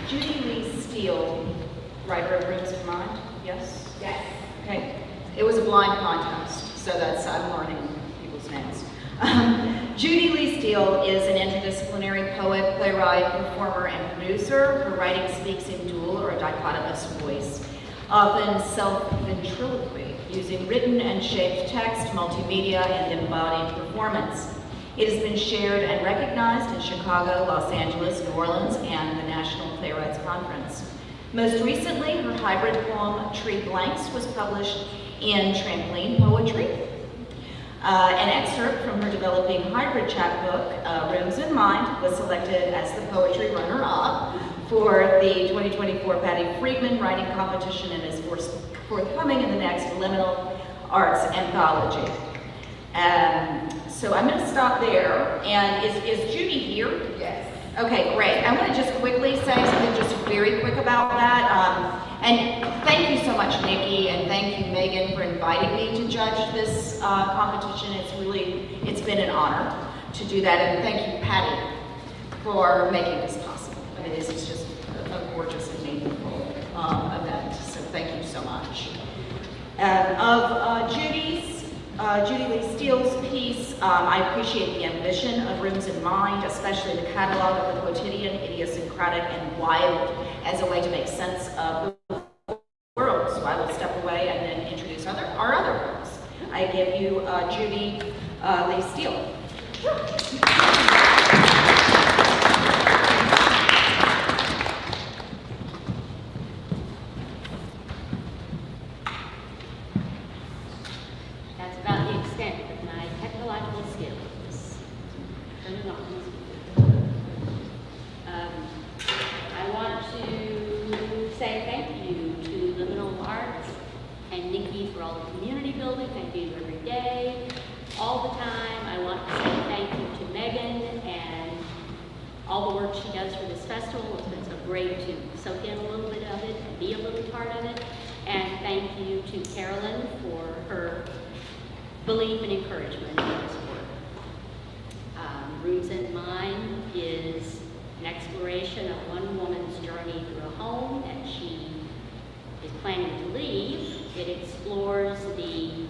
Judy Lee Steele, writer of Rooms of Mind, yes? Yes. Okay. It was a blind contest, so I'm learning people's names. Judy Lee Steele is an interdisciplinary poet, playwright, performer, and producer. Her writing speaks in dual or a dichotomous voice, often self-ventriloquy, using written and shaped text, multimedia, and embodied performance. It has been shared and recognized in Chicago, Los Angeles, New Orleans, and the National Playwrights Conference. Most recently, her hybrid poem, Tree Blanks, was published in Trampoline Poetry. An excerpt from her developing hybrid chapbook, Rooms in Mind, was selected as the poetry runner-up for the 2024 Patty Friedmann Writing Competition and is forthcoming in the next LMNL Arts Anthology. So I'm going to stop there. And is Judy here? Yes. Okay, great. I want to just quickly say something just very quick about that. And thank you so much, Nikki, and thank you, Megan, for inviting me to judge this competition. It's been an honor to do that. And thank you, Patty, for making this possible. I mean, this is just a gorgeous and meaningful event. So thank you so much. Judy Lee Steele's piece, I appreciate the ambition of Rooms in Mind, especially the catalog of the quotidian, idiosyncratic, and wild as a way to make sense of the world. So I will step away and then introduce our other folks. I give you Judy Lee Steele. That's about the extent of my technological skills. Turn it on. I want to say thank you to Liminal Arts and Nikki for all the community building. Thank you every day, all the time. I want to say thank you to Megan and all the work she does for this festival. It's been so great to soak in a little bit of it and be a little part of it. And thank you to Carolyn for her belief and encouragement in this work. Rooms in Mind is an exploration of one woman's journey through a home that she is planning to leave. It explores the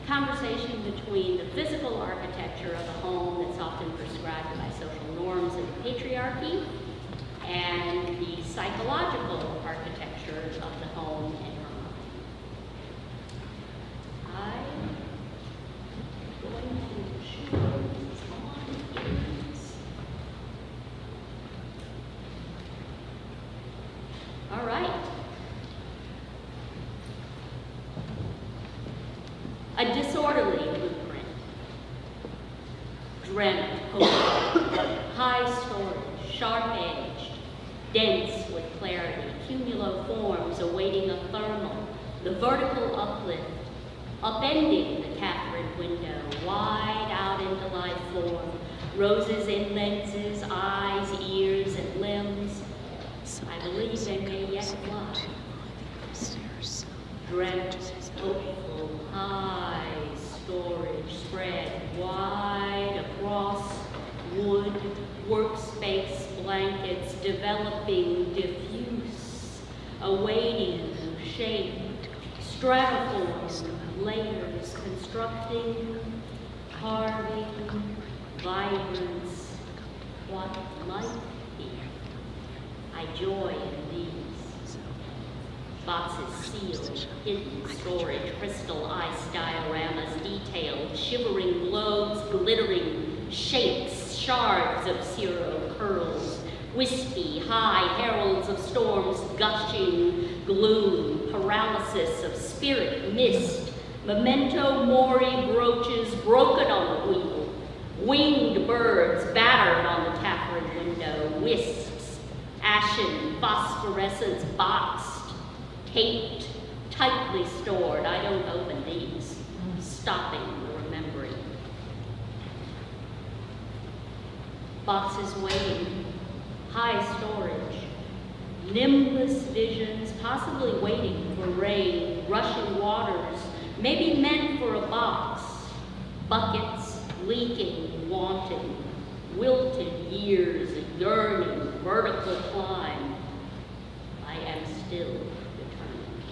conversation between the physical architecture of a home that's often prescribed by social norms and patriarchy, and the psychological architecture of the home and her mind. a disorderly blueprint. Dreamt, hopeful, high storage, sharp-edged, dense with clarity, cumuloforms awaiting a thermal, the vertical uplift, upending the Catherine window, wide out into life form, roses in lenses, eyes, ears, and limbs. I believe they may yet fly. Dreamt, hopeful, high storage, spread wide across wood, workspace blankets, developing diffuse, awaiting shape, stratiform layers, constructing, carving, vibrance, what might be. I joy in these. Boxes sealed, hidden storage, crystal ice dioramas, detailed, shivering globes, glittering shapes, shards of cirro curls, wispy, high heralds of storms, gushing gloom, paralysis of spirit mist, memento mori brooches broken on the wheel, winged birds battered on the taffred window, wisps, ashen phosphorescence boxed, taped, tightly stored. I don't open these, stopping the remembering. Boxes waiting, high storage, nimbus visions, possibly waiting for rain, rushing waters, maybe meant for a box, buckets leaking, wanting, wilted years, a yearning, vertical climb. I am still determined.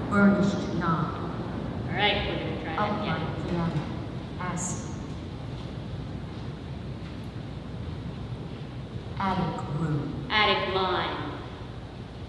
Burnished knob. All right, we're gonna try that again. Upright piano. Acid. Attic room. Attic line,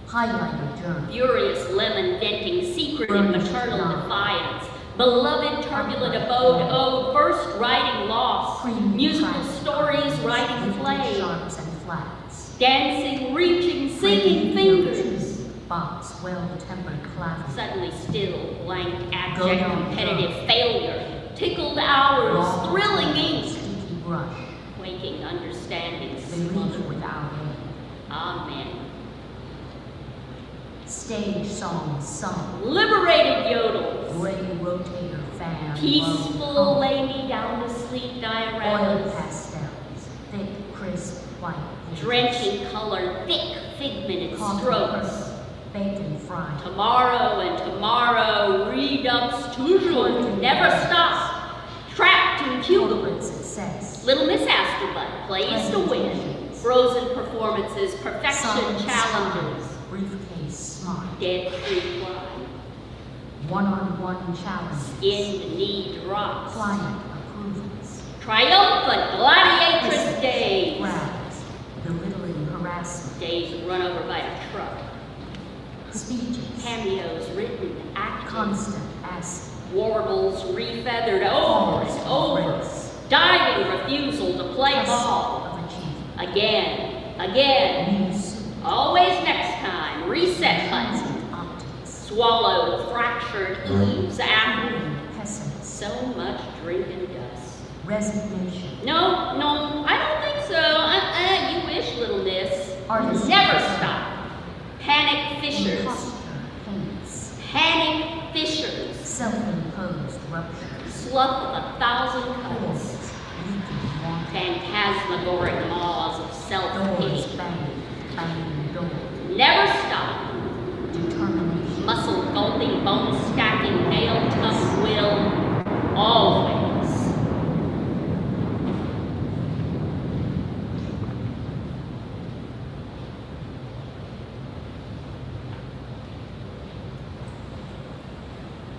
Highlighter journal. furious lemon venting, secret and Burnished maternal knob. defiance, beloved turbulent abode owed, first writing loss, Creamy musical track. stories writing Lifted play, Sharps and flats. dancing, reaching, singing Creamy fingers. Box, well-tempered clavicle. Suddenly still, blank, Go abject, down, competitive go. failure, tickled hours, Long, thrilling ink, Sticky brush. waking understanding, They leave smothered. without aim. Amen. Stage song sung. Liberated yodels, Gray rotator fan. peaceful, low lay me down to sleep Oil dioramas, pastels. Thick, crisp, white. pages. drenching color, thick figmented Coffee strokes. purple. Bacon fried. Tomorrow and tomorrow, redux toujours, never stop. Trapped in Cuba. Corporate success. Little Miss Astorbutt plays to win. Presentations. Frozen performances, perfection Science challenges. time. Briefcase smart. Dead free fly. One-on-one challenges. Skinned knee drops. Client approvals. Triumphant gladiatress days. Grabs. Belittling harassment. Days run over by a truck. Speeches. Cameos written, acted. Constant acid. Warbles refeathered over and over. Race. Diving refusal to play ball. Of achievement. Again. New suit. Always next time. Reset button. Transient optics. Swallowed, fractured eaves after. Pessimist. So much drinking dust. Resignation. No, I don't think so. You wish, little miss. Artist. Never stop. Panic fissures. Imposter hates. Panic fissures. Self-imposed rupture. Slough of 1,000 cuts. Doors leaking wanting. Phantasmagoric maws of Doors self-pity. banging doors. Never stop. Determination. Muscle gulping, bone stacking, nail tough will. Always.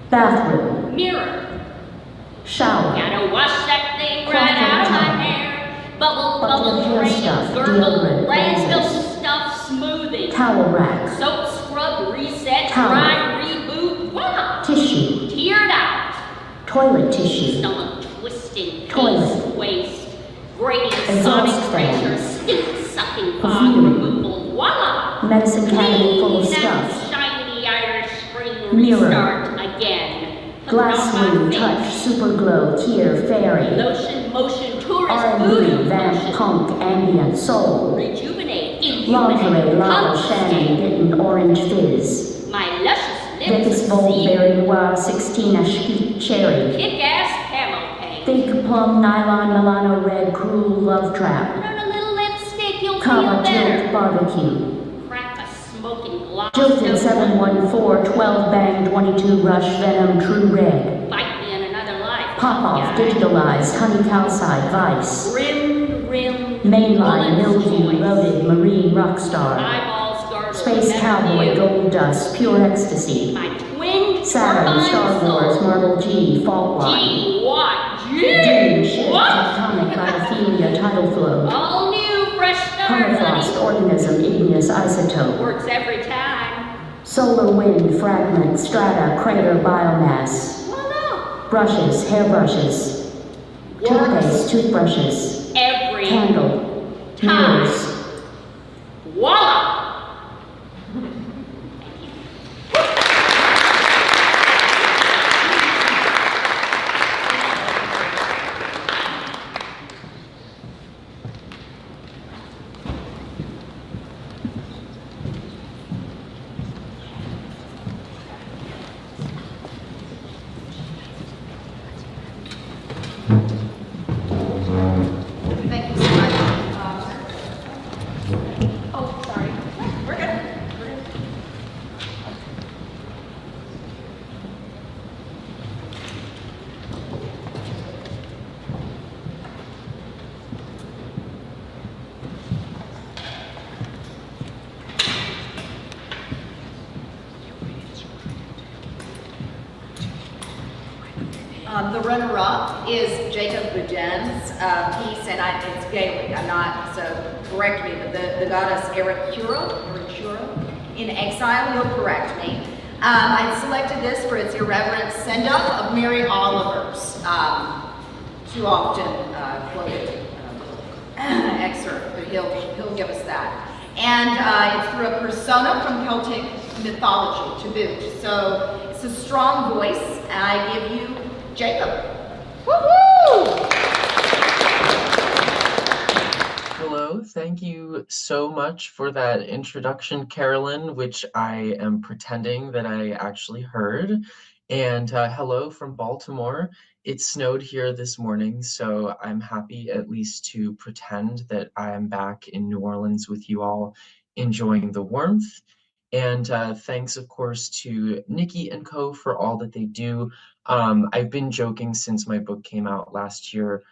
Bathroom. Mirror. Shower. Gotta wash that thing right out of my hair. Bubble, Bucket bubble, of hair drain, stuff, gurgle, deodorant, landfill razors. stuff, smoothing. Towel rack. Soap, scrub, reset, Towel. dry, reboot. Whoa! Toilet tissue. Stomach twisting, Toilet. face waste, grating Exhaust sonic pressure, fans. stink-sucking fog Perfume. removal, voila! Medicine cabinet full of Clean and stuff. shiny Irish spring Mirror. restart again. Glass Put it on room my touch face. super glow tier fairy. Lotion, motion, tourist, R&B voodoo vamp motion. punk ambient soul. Rejuvenate, Lingerie inhumane, lava Shannon getting orange fizz. my luscious Vicus lips Bold see. Berry Wild 16 Peach Cherry. Kick-ass camel paint. Thick plum nylon Milano red cruel love trap. Put on a little lipstick, you'll Comma feel better. tilt barbecue. Crack a smoking gloss. Jilted 714 12 bang 22 rush venom true red. Bite me in another life. Pop off guy. digitalized honey calcite vice. Rim, Mainline woman's mildew choice. loaded marine rock star. Eyeballs gargled. Space never cowboy view. gold dust pure ecstasy. My twin Saturn turbine Star Wars soul. Marble G fault line. G, what? Dune G, shift what? tectonic biophilia tidal flow. All new, fresh start, Permafrost honey. organism igneous isotope. Works every time. Solar wind fragment strata crater biomass. Voila. Brushes, hairbrushes. Toothpaste, toothbrushes. Every Candle. time. Mirrors. Voila. Thank you so much. Oh, sorry. We're good. We're good. The runner-up is Jacob Boudin's piece, and it's Gaelic. I'm not, so correct me, but the goddess Ericura in exile, you'll correct me. I selected this for its irreverent send-up of Mary Oliver's too often quoted excerpt, but he'll give us that. And it's through a persona from Celtic mythology to boot. So it's a strong voice, and I give you Jacob. Woo-hoo! Hello, thank you so much for that introduction, Carolyn, which I am pretending that I actually heard. And hello from Baltimore. It snowed here this morning, so I'm happy at least to pretend that I am back in New Orleans with you all, enjoying the warmth. And thanks, of course, to Nikki and Co. for all that they do. I've been joking since my book came out last year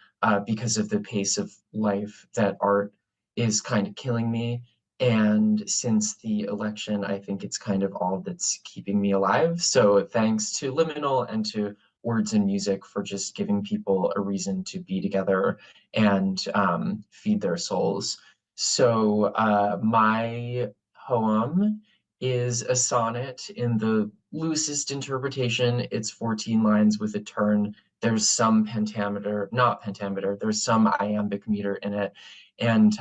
because of the pace of life that art is kind of killing me. And since the election, I think it's kind of all that's keeping me alive. So thanks to Liminal and to Words and Music for just giving people a reason to be together and feed their souls. So my poem is a sonnet. In the loosest interpretation, it's 14 lines with a turn. There's some pentameter, not pentameter, there's some iambic meter in it. And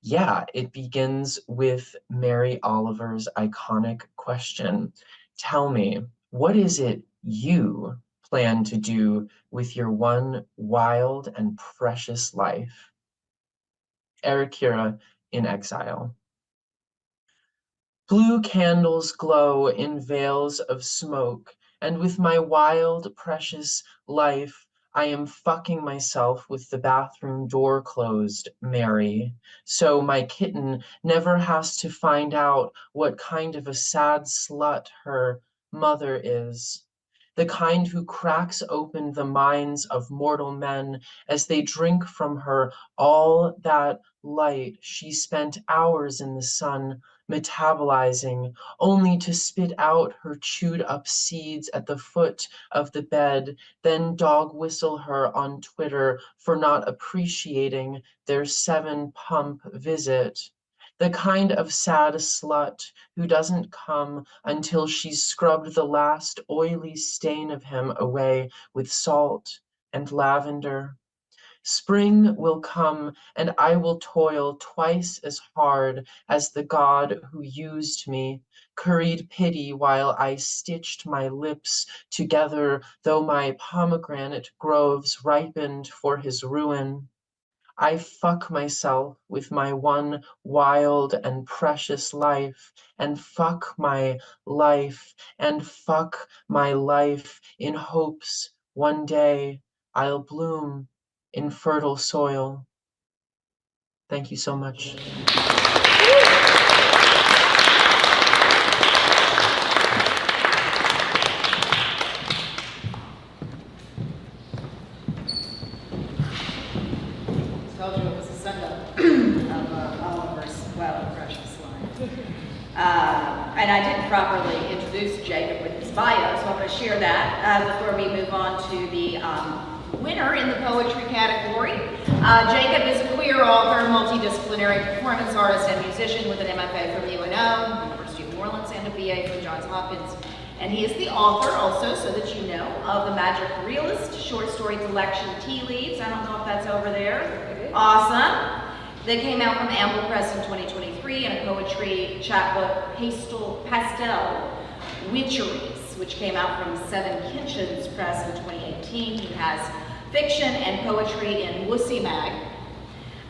yeah, it begins with Mary Oliver's iconic question. Tell me, what is it you plan to do with your one wild and precious life? Ericura in exile. Blue candles glow in veils of smoke, and with my wild, precious life, I am fucking myself with the bathroom door closed, Mary. So my kitten never has to find out what kind of a sad slut her mother is. The kind who cracks open the minds of mortal men as they drink from her all that light she spent hours in the sun metabolizing, only to spit out her chewed up seeds at the foot of the bed, then dog whistle her on Twitter for not appreciating their 7 pump visit. the kind of sad slut who doesn't come until she's scrubbed the last oily stain of him away with salt and lavender. Spring will come, and I will toil twice as hard as the god who used me, curried pity while I stitched my lips together, though my pomegranate groves ripened for his ruin. I fuck myself with my one wild and precious life, and fuck my life, and fuck my life in hopes one day I'll bloom in fertile soil. Thank you so much. Told you it was a send up of Oliver's wild and precious life. And I didn't properly introduce Jacob with his bio, so I'm going to share that before we move on to the winner in the poetry category. Jacob is a queer author, multidisciplinary performance artist, and musician with an MFA from UNO, University of New Orleans, and a BA from Johns Hopkins. And he is the author also, so that you know, of the Magic Realist short story collection Tea Leaves. I don't know if that's over there. Awesome. They came out from Amble Press in 2023, and a poetry chapbook, Pastel Witcheries, which came out from Seven Kitchens Press in 2018. He has fiction and poetry in Wussy Mag,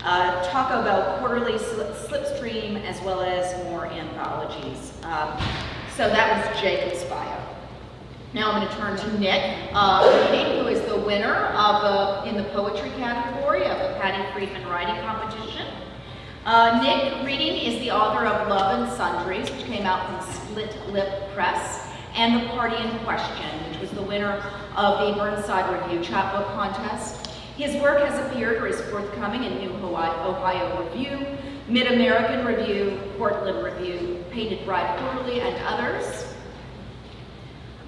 Taco Bell Quarterly, Slipstream, as well as more anthologies. So that was Jacob's bio. Now I'm going to turn to Nick Reading, who is the winner of in the poetry category of the Patty Friedmann Writing Competition. Nick Reading is the author of Love and Sundries, which came out from Split Lip Press, and The Party in Question, which was the winner of the Burnside Review Chapbook Contest. His work has appeared or is forthcoming in New Ohio Review, Mid-American Review, Portland Review, Painted Bride Quarterly, and others.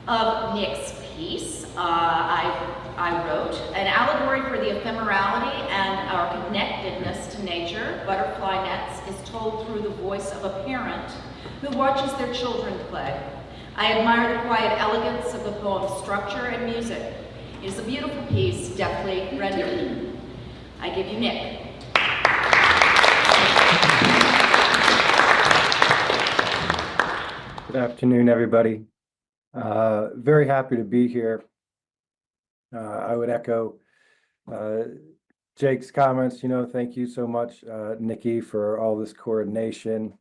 Of Nick's piece, I wrote, an allegory for the ephemerality and our connectedness to nature, Butterfly Nets, is told through the voice of a parent who watches their children play. I admire the quiet elegance of the poem's structure and music. It is a beautiful piece, deftly rendered. I give you Nick. Good afternoon, everybody. Very happy to be here. I would echo Jake's comments. Thank you so much, Nikki, for all this coordination.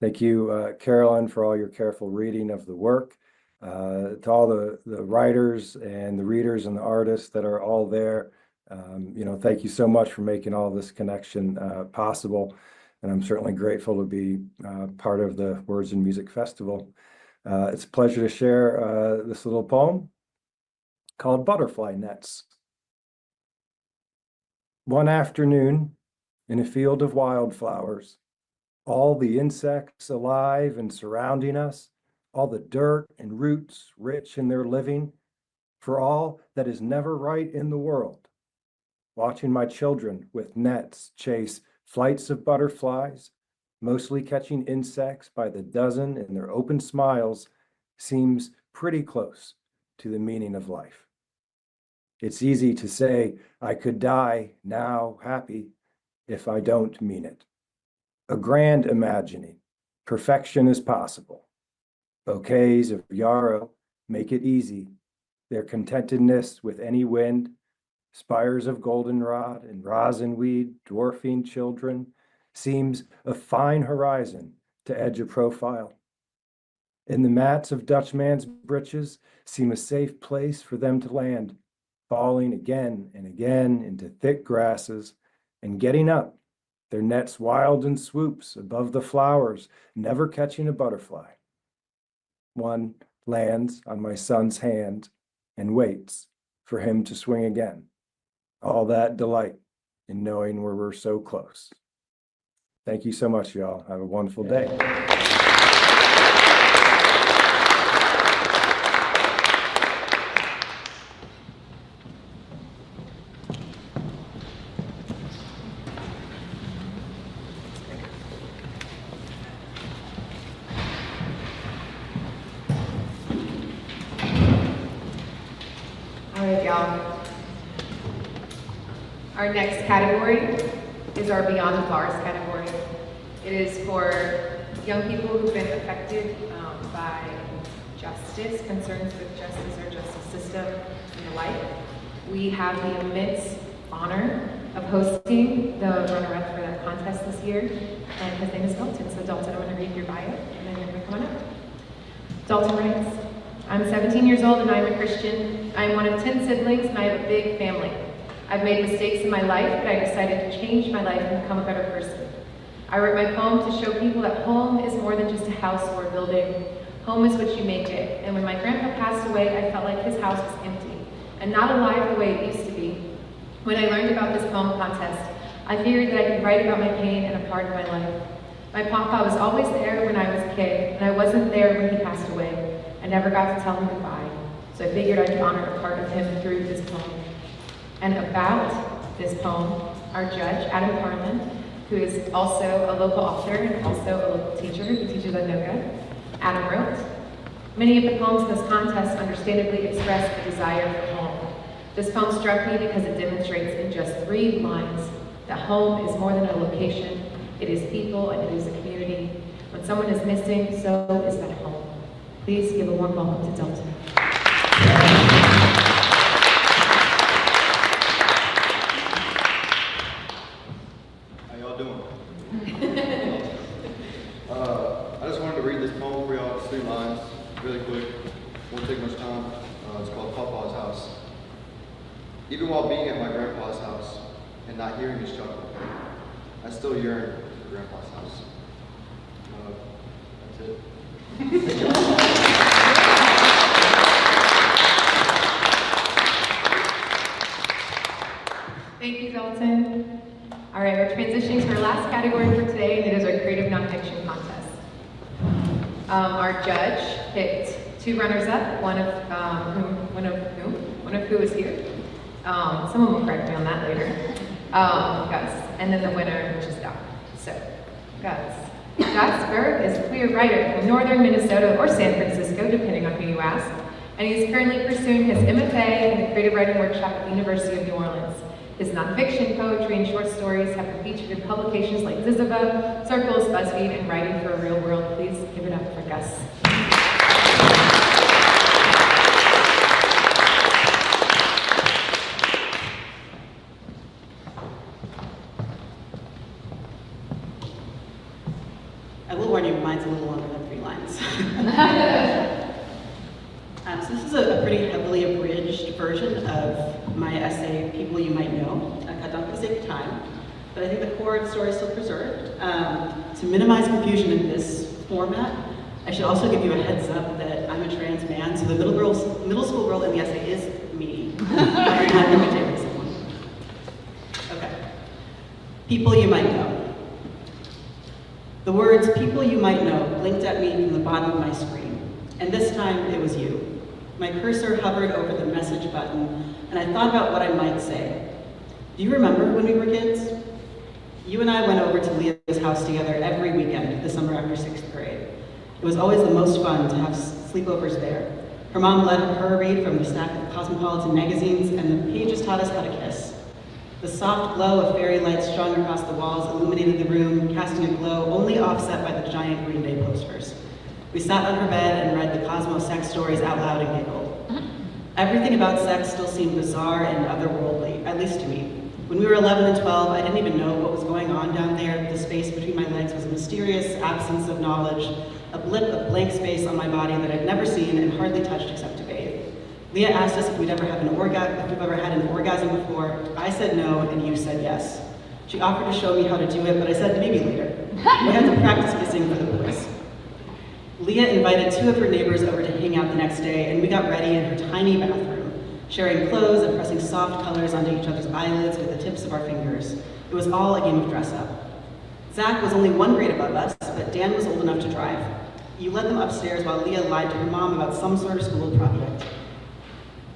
Thank you, Carolyn, for all your careful reading of the work. To all the writers and the readers and the artists that are all there, thank you so much for making all this connection possible. And I'm certainly grateful to be part of the Words and Music Festival. It's a pleasure to share this little poem called Butterfly Nets. One afternoon in a field of wildflowers, all the insects alive and surrounding us, all the dirt and roots rich in their living, for all that is never right in the world. Watching my children with nets chase flights of butterflies, mostly catching insects by the dozen in their open smiles, seems pretty close to the meaning of life. It's easy to say I could die now happy if I don't mean it. A grand imagining, perfection is possible. Bouquets of yarrow make it easy, their contentedness with any wind, spires of goldenrod and rosinweed dwarfing children, seems a fine horizon to edge a profile. And the mats of Dutchman's breeches seem a safe place for them to land, falling again and again into thick grasses and getting up, their nets wild in swoops above the flowers, never catching a butterfly. One lands on my son's hand and waits for him to swing again. All that delight in knowing where we're so close. Thank you so much, y'all. Have a wonderful day. y'all. Our next category is our Beyond the Bars category. It is for young people who've been affected by justice, concerns with justice or justice system and the like. We have the immense honor of hosting the runner-up for that contest this year, and his name is Dalton. So Dalton, I'm going to read your bio, and then you're going to come on up. Dalton writes, I'm 17 years old and I'm a Christian. I am one of 10 siblings and I have a big family. I've made mistakes in my life, but I decided to change my life and become a better person. I wrote my poem to show people that home is more than just a house or a building. Home is what you make it. And when my grandpa passed away, I felt like his house was empty and not alive the way it used to be. When I learned about this poem contest, I figured that I could write about my pain and a part of my life. My papa was always there when I was a kid, and I wasn't there when he passed away. I never got to tell him goodbye, so I figured I'd honor a part of him through this poem. And about this poem, our judge, Adam Harlan, who is also a local author and also a local teacher who teaches at NOGA, Adam wrote, many of the poems in this contest understandably express a desire for home. This poem struck me because it demonstrates in just 3 lines that home is more than a location, it is people and it is a community. When someone is missing, so is that home. Please give a warm welcome to Dalton. How y'all doing? I just wanted to read this poem for y'all. It's 3 lines, really quick. Won't take much time. It's called Papa's House. Even while being at my grandpa's house and not hearing his chuckle, I still yearn for grandpa's house. That's it. Thank you, Dalton. All right, we're transitioning to our last category for today, and it is our creative nonfiction contest. Our judge picked 2 runners-up, one of who is here. Someone will correct me on that later. Gus, and then the winner, which is Doc. So, Gus. Gus Berg is a queer writer from northern Minnesota or San Francisco, depending on who you ask, and he is currently pursuing his MFA in the Creative Writing Workshop at the University of New Orleans. His nonfiction, poetry, and short stories have been featured in publications like Ziziva, Circles, BuzzFeed, and Writing for a Real World. Please give it up for Gus. I will warn you, mine's a little longer than 3 lines. So this is a pretty heavily abridged version of my essay, People You Might Know. I cut down for the sake of time, but I think the core of the story is still preserved. To minimize confusion in this format, I should also give you a heads up that I'm a trans man, so the middle school girl in the essay is me. I'm not imitating someone. Okay. People you might know. The words people you might know blinked at me from the bottom of my screen, and this time it was you. My cursor hovered over the message button, and I thought about what I might say. Do you remember when we were kids? You and I went over to Leah's house together every weekend the summer after 6th grade. It was always the most fun to have sleepovers there. Her mom let her read from the stack of Cosmopolitan magazines, and the pages taught us how to kiss. The soft glow of fairy lights strung across the walls illuminated the room, casting a glow only offset by the giant Green Day posters. We sat on her bed and read the Cosmo sex stories out loud and giggled. Everything about sex still seemed bizarre and otherworldly, at least to me. When we were 11 and 12, I didn't even know what was going on down there. The space between my legs was a mysterious absence of knowledge, a blip of blank space on my body that I'd never seen and hardly touched except to bathe. Leah asked us if we'd ever had if we've ever had an orgasm before. I said no, and you said yes. She offered to show me how to do it, but I said maybe later. We had to practice kissing for the boys. Leah invited 2 of her neighbors over to hang out the next day, and we got ready in her tiny bathroom, sharing clothes and pressing soft colors onto each other's eyelids with the tips of our fingers. It was all a game of dress up. Zach was only 1 grade above us, but Dan was old enough to drive. You led them upstairs while Leah lied to her mom about some sort of school project.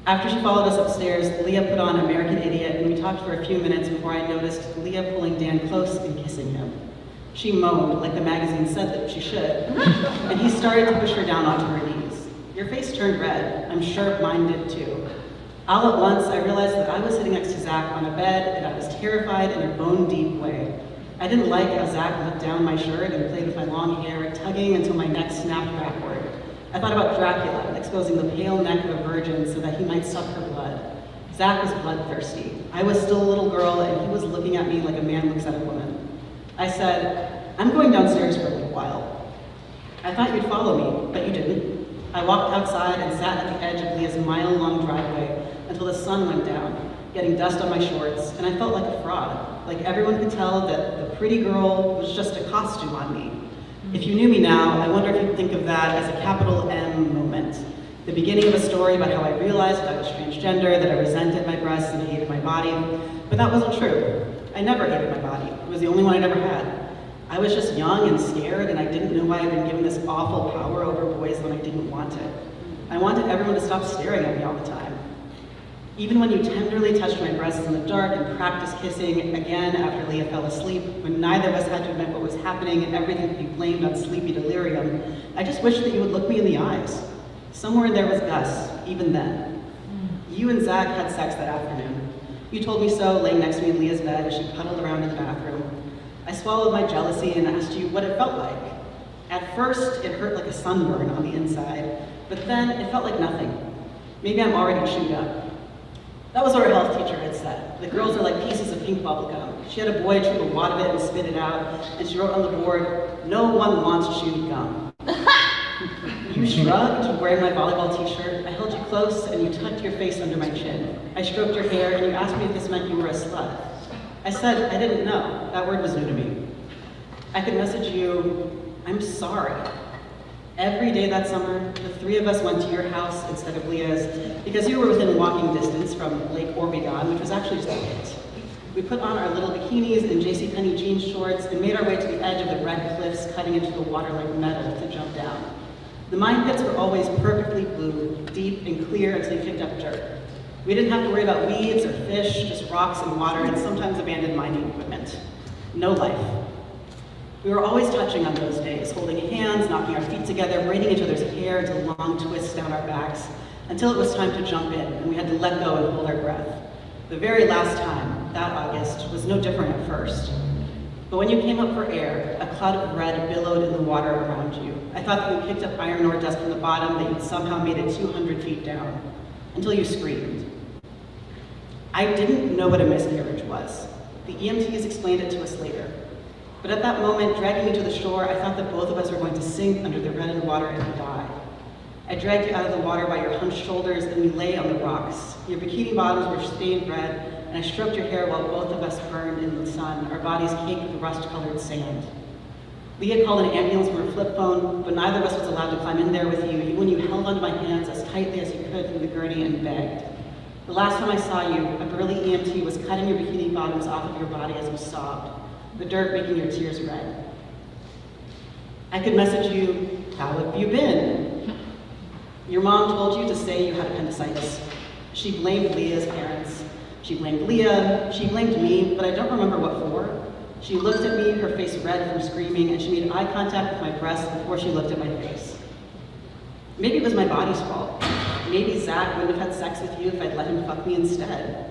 After she followed us upstairs, Leah put on American Idiot, and we talked for a few minutes before I noticed Leah pulling Dan close and kissing him. She moaned, like the magazine said that she should, and he started to push her down onto her knees. Your face turned red. I'm sure mine did too. All at once, I realized that I was sitting next to Zach on a bed, and I was terrified in a bone-deep way. I didn't like how Zach looked down my shirt and played with my long hair, tugging until my neck snapped backward. I thought about Dracula exposing the pale neck of a virgin so that he might suck her blood. Zach was bloodthirsty. I was still a little girl, and he was looking at me like a man looks at a woman. I said, "I'm going downstairs for a little while." I thought you'd follow me, but you didn't. I walked outside and sat at the edge of Leah's mile-long driveway until the sun went down, getting dust on my shorts, and I felt like a fraud. Like everyone could tell that the pretty girl was just a costume on me. If you knew me now, I wonder if you'd think of that as a capital M moment. The beginning of a story about how I realized that I was transgender, that I resented my breasts and hated my body, but that wasn't true. I never hated my body. It was the only one I'd ever had. I was just young and scared, and I didn't know why I'd been given this awful power over boys when I didn't want it. I wanted everyone to stop staring at me all the time. Even when you tenderly touched my breasts in the dark and practiced kissing again after Leah fell asleep, when neither of us had to admit what was happening and everything could be blamed on sleepy delirium, I just wished that you would look me in the eyes. Somewhere there was Gus, even then. You and Zach had sex that afternoon. You told me so, laying next to me in Leah's bed as she puddled around in the bathroom. I swallowed my jealousy and asked you what it felt like. At first, it hurt like a sunburn on the inside, but then it felt like nothing. Maybe I'm already chewed up. That was what our health teacher had said. The girls are like pieces of pink bubble gum. She had a boy chew a wad of it and spit it out, and she wrote on the board, "No one wants chewed gum." You shrugged, wearing my volleyball t-shirt. I held you close, and you tucked your face under my chin. I stroked your hair, and you asked me if this meant you were a slut. I said I didn't know. That word was new to me. I could message you, "I'm sorry." Every day that summer, the three of us went to your house instead of Leah's because you were within walking distance from Lake Orbegon, which was actually just a hit. We put on our little bikinis and JCPenney jean shorts and made our way to the edge of the red cliffs cutting into the water like metal to jump down. The mine pits were always perfectly blue, deep and clear until you picked up dirt. We didn't have to worry about weeds or fish, just rocks and water and sometimes abandoned mining equipment. No life. We were always touching on those days, holding hands, knocking our feet together, braiding each other's hair into long twists down our backs, until it was time to jump in, and we had to let go and hold our breath. The very last time, that August, was no different at first. But when you came up for air, a cloud of red billowed in the water around you. I thought that you picked up iron ore dust from the bottom, that you'd somehow made it 200 feet down, until you screamed. I didn't know what a miscarriage was. The EMTs explained it to us later. But at that moment, dragging you to the shore, I thought that both of us were going to sink under the reddened water and die. I dragged you out of the water by your hunched shoulders, and we lay on the rocks. Your bikini bottoms were stained red, and I stroked your hair while both of us burned in the sun, our bodies caked with rust-colored sand. Leah called an ambulance from her flip phone, but neither of us was allowed to climb in there with you, even when you held onto my hands as tightly as you could through the gurney and begged. The last time I saw you, a burly EMT was cutting your bikini bottoms off of your body as you sobbed, the dirt making your tears red. I could message you, "How have you been?" Your mom told you to say you had appendicitis. She blamed Leah's parents. She blamed Leah, she blamed me, but I don't remember what for. She looked at me, her face red from screaming, and she made eye contact with my breast before she looked at my face. Maybe it was my body's fault. Maybe Zach wouldn't have had sex with you if I'd let him fuck me instead.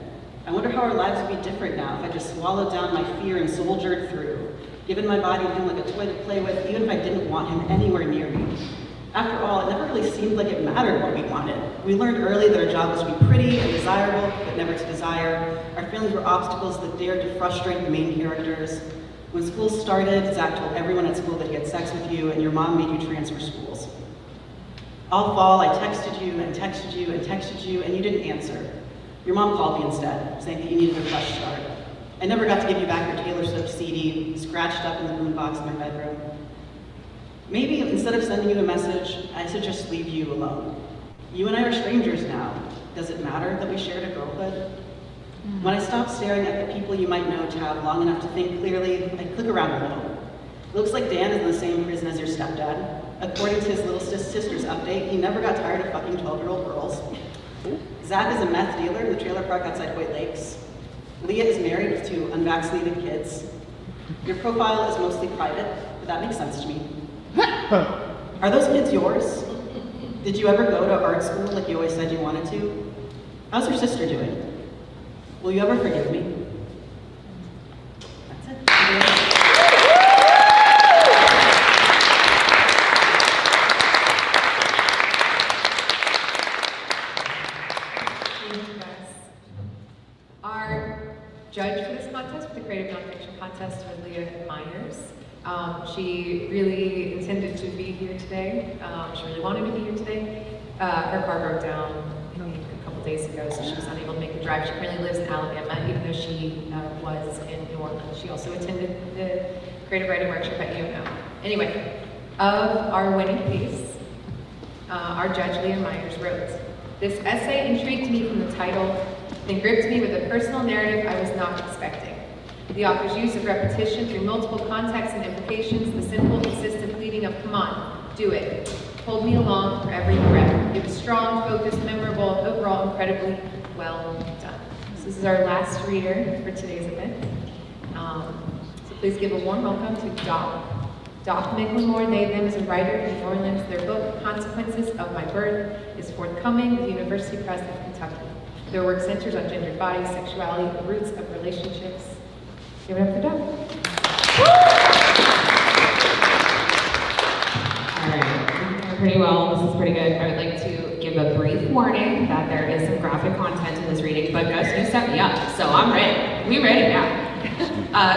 I wonder how our lives would be different now if I just swallowed down my fear and soldiered through, given my body to him like a toy to play with, even if I didn't want him anywhere near me. After all, it never really seemed like it mattered what we wanted. We learned early that our job was to be pretty and desirable, but never to desire. Our feelings were obstacles that dared to frustrate the main characters. When school started, Zach told everyone at school that he had sex with you, and your mom made you transfer schools. All fall, I texted you and texted you and texted you, and you didn't answer. Your mom called me instead, saying that you needed a fresh start. I never got to give you back your Taylor Swift CD, scratched up in the boombox in my bedroom. Maybe instead of sending you a message, I should just leave you alone. You and I are strangers now. Does it matter that we shared a girlhood? When I stop staring at the people you might know tab long enough to think clearly, I click around a little. Looks like Dan is in the same prison as your stepdad. According to his little sister's update, he never got tired of fucking 12-year-old girls. Zach is a meth dealer in the trailer park outside White Lakes. Leah is married with 2 unvaccinated kids. Your profile is mostly private, but that makes sense to me. Are those kids yours? Did you ever go to art school like you always said you wanted to? How's your sister doing? Will you ever forgive me? That's it. Thank you, guys. Our judge for this contest, for the Creative Nonfiction Contest, was Leah Myers. She really intended to be here today. She really wanted to be here today. Her car broke down a couple days ago, so she was unable to make the drive. She currently lives in Alabama, even though she was in New Orleans. She also attended the creative writing workshop at UNO. Anyway, of our winning piece, our judge, Leah Myers, wrote, "This essay intrigued me from the title, then gripped me with a personal narrative I was not expecting. The author's use of repetition through multiple contexts and implications, the simple, insistent pleading of, come on, do it, pulled me along for every breath. It was strong, focused, memorable, and overall incredibly well done." So this is our last reader for today's event. So please give a warm welcome to Doc McLemore. They, them is a writer in New Orleans. Their book, Consequences of My Birth, is forthcoming with the University Press of Kentucky. Their work centers on gendered bodies, sexuality, the roots of relationships. Give it up for Doc. All right, doing pretty well. This is pretty good. I would like to give a brief warning that there is some graphic content in this reading, but Gus, you set me up, so I'm ready. We ready now.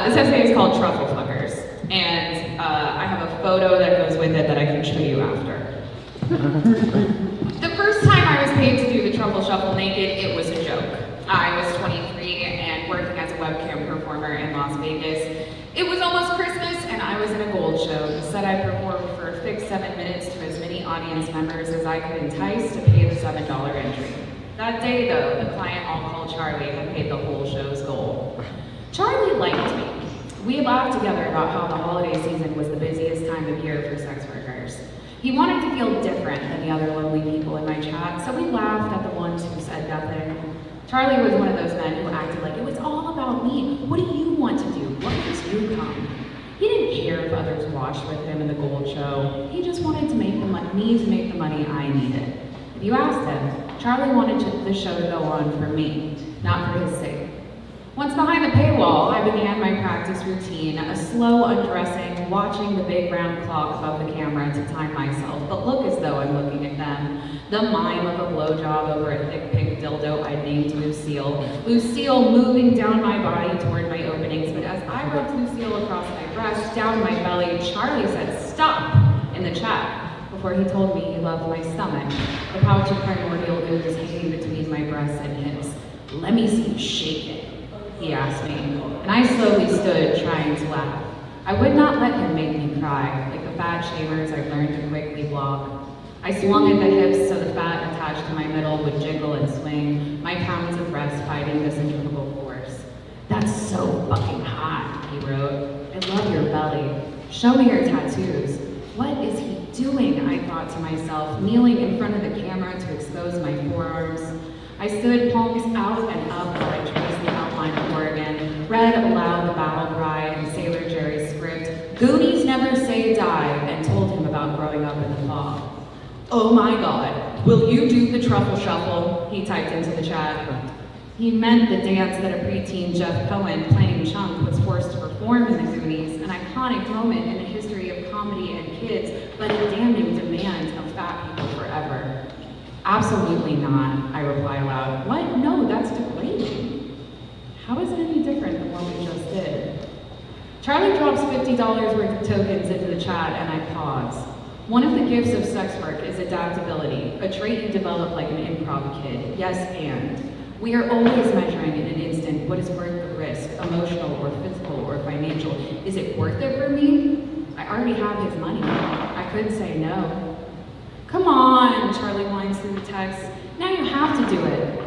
This essay is called Truffle Flickers, and I have a photo that goes with it that I can show you after. The first time I was paid to do the truffle shuffle naked, it was a joke. I was 23 and working as a webcam performer in Las Vegas. It was almost Christmas and I was in a gold show. The set I performed for a fixed 7 minutes to as many audience members as I could entice to pay the $7 entry. That day though, the client I'll call Charlie had paid the whole show's goal. Charlie liked me. We laughed together about how the holiday season was the busiest time of year for sex workers. He wanted to feel different than the other lonely people in my chat, so we laughed at the ones who said nothing. Charlie was one of those men who acted like it was all about me. What do you want to do? What makes you come? He didn't care if others watched with him in the gold show. He just wanted to make me to make the money I needed. If you asked him, Charlie wanted the show to go on for me, not for his sake. Once behind the paywall, I began my practice routine, a slow undressing, watching the big round clock above the camera to time myself, but look as though I'm looking at them. The mime of a blowjob over a thick pink dildo I named Lucille. Lucille moving down my body toward my openings, but as I rubbed Lucille across my breast, down my belly, Charlie said, "Stop!" in the chat, before he told me he loved my stomach, the pouch of primordial ooze hanging between my breasts and hips. "Let me see you shake it," he asked me, and I slowly stood, trying to laugh. I would not let him make me cry, like the fat shamers I've learned to quickly block. I swung at the hips so the fat attached to my middle would jiggle and swing, my pounds of breast fighting the centrifugal force. "That's so fucking hot," he wrote. "I love your belly. Show me your tattoos." What is he doing, I thought to myself, kneeling in front of the camera to expose my forearms. I stood palms out and up while I traced the outline of Oregon, read aloud the battle cry in Sailor Jerry's script, "Goonies never say die," and told him about growing up in the fog. "Oh my God, will you do the truffle shuffle?" he typed into the chat. He meant the dance that a preteen Jeff Cohen playing Chunk was forced to perform in the Goonies, an iconic moment in the history of comedy and kids, but a damning demand of fat people forever. "Absolutely not," I reply aloud. "What? No, that's degrading." How is it any different than what we just did? Charlie drops $50 worth of tokens into the chat and I pause. One of the gifts of sex work is adaptability, a trait you develop like an improv kid. Yes, and. We are always measuring in an instant what is worth the risk, emotional or physical or financial. Is it worth it for me? I already have his money. I couldn't say no. "Come on," Charlie whines through the text. "Now you have to do it."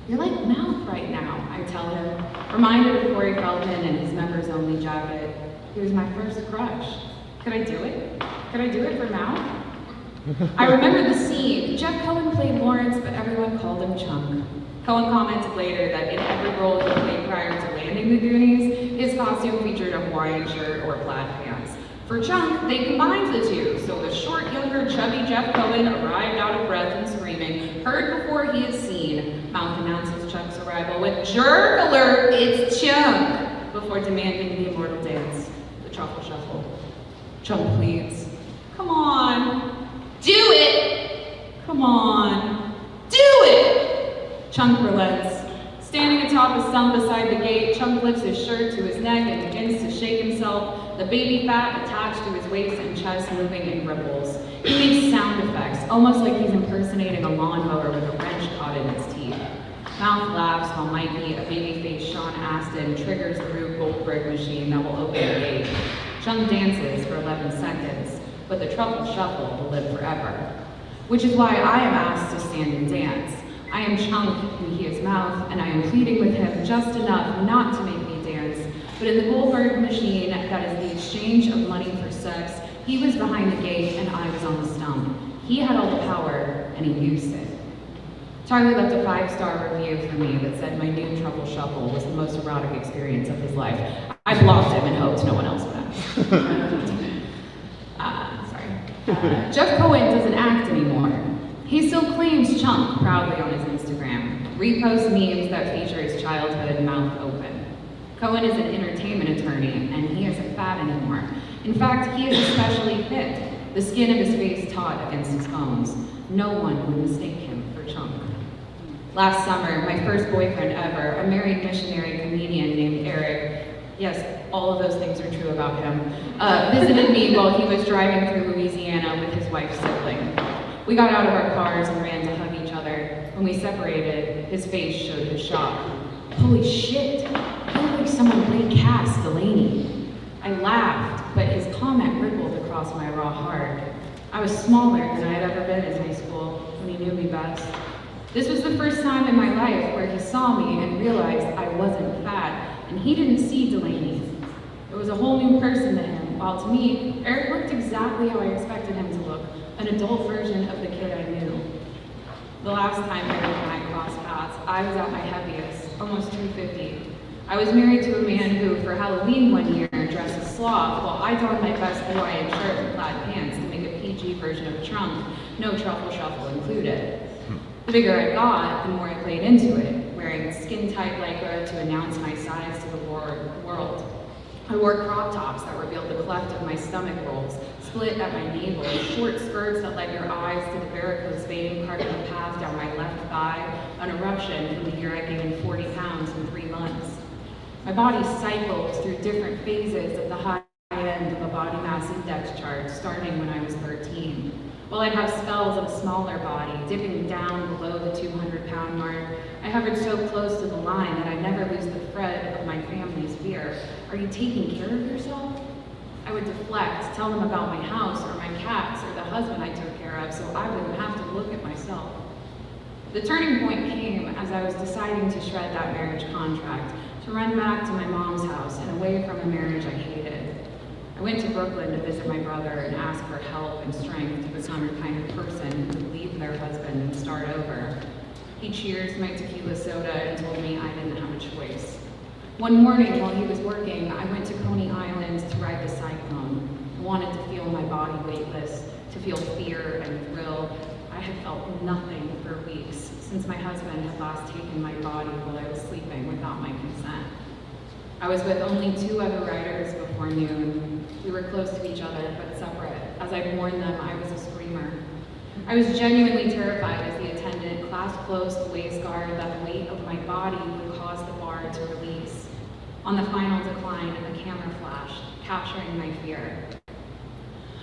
"You're like mouth right now," I tell him, reminded of Corey Feldman and his members only jacket. He was my first crush. Could I do it? Could I do it for Mouth? I remember the scene. Jeff Cohen played Lawrence, but everyone called him Chunk. Cohen commented later that in every role he played prior to landing the Goonies, his costume featured a Hawaiian shirt or plaid pants. For Chunk, they combined the two, so the short, younger, chubby Jeff Cohen arrived out of breath and screaming, heard before he is seen. Mouth announces Chunk's arrival with, "Jerk alert, it's Chunk!" before demanding the immortal dance, the truffle shuffle. Chunk pleads, "Come on, do it! Come on, do it!" Chunk relents. Standing atop a stump beside the gate, Chunk lifts his shirt to his neck and begins to shake himself, the baby fat attached to his waist and chest moving in ripples. He makes sound effects, almost like he's impersonating a lawnmower with a wrench caught in its teeth. Mouth laughs while Mikey, a baby-faced Sean Astin, triggers the Rube Goldberg machine that will open the gate. Chunk dances for 11 seconds, but the truffle shuffle will live forever. Which is why I am asked to stand and dance. I am Chunk and he is Mouth, and I am pleading with him just enough not to make me dance. But in the Goldberg machine, that is the exchange of money for sex, he was behind the gate and I was on the stump. He had all the power and he used it. Charlie left a 5-star review for me that said my new truffle shuffle was the most erotic experience of his life. I blocked him and hoped no one else would ask. Jeff Cohen doesn't act anymore. He still claims Chunk proudly on his Instagram, reposts memes that feature his childhood mouth open. Cohen is an entertainment attorney, and he isn't fat anymore. In fact, he is especially fit, the skin of his face taut against his bones. No one would mistake him for Chunk. Last summer, my first boyfriend ever, a married missionary comedian named Eric, yes, all of those things are true about him, visited me while he was driving through Louisiana with his wife's sibling. We got out of our cars and ran to hug each other. When we separated, his face showed his shock. Holy shit, he looked like someone played Cass Delaney. I laughed, but his comment rippled across my raw heart. I was smaller than I had ever been in high school when he knew me best. This was the first time in my life where he saw me and realized I wasn't fat, and he didn't see Delaney. It was a whole new person to him, while to me, Eric looked exactly how I expected him to look, an adult version of the kid I knew. The last time Eric and I crossed paths, I was at my heaviest, almost 250. I was married to a man who, for Halloween one year, dressed as Sloth, while I donned my best Hawaiian shirt and plaid pants to make a PG version of Trunk, no truffle shuffle included. The bigger I got, the more I played into it, wearing skin-tight lycra to announce my size to the world. I wore crop tops that revealed the cleft of my stomach rolls, split at my navel, short skirts that led your eyes to the varicose vein carving a path down my left thigh, an eruption from the year I gained 40 pounds in 3 months. My body cycled through different phases of the high end of a body mass index chart, starting when I was 13. While I'd have spells of a smaller body, dipping down below the 200-pound mark, I hovered so close to the line that I'd never lose the thread of my family's fear. Are you taking care of yourself? I would deflect, tell them about my house or my cats or the husband I took care of so I wouldn't have to look at myself. The turning point came as I was deciding to shred that marriage contract, to run back to my mom's house and away from a marriage I hated. I went to Brooklyn to visit my brother and ask for help and strength to become the kind of person who would leave their husband and start over. He cheersed my tequila soda and told me I didn't have a choice. One morning while he was working, I went to Coney Island to ride the cyclone. I wanted to feel my body weightless, to feel fear and thrill. I had felt nothing for weeks since my husband had last taken my body while I was sleeping without my consent. I was with only 2 other riders before noon. We were close to each other, but separate. As I warned them, I was a screamer. I was genuinely terrified as the attendant clasped close the waist guard that the weight of my body would cause the bar to release. On the final decline, a camera flashed, capturing my fear.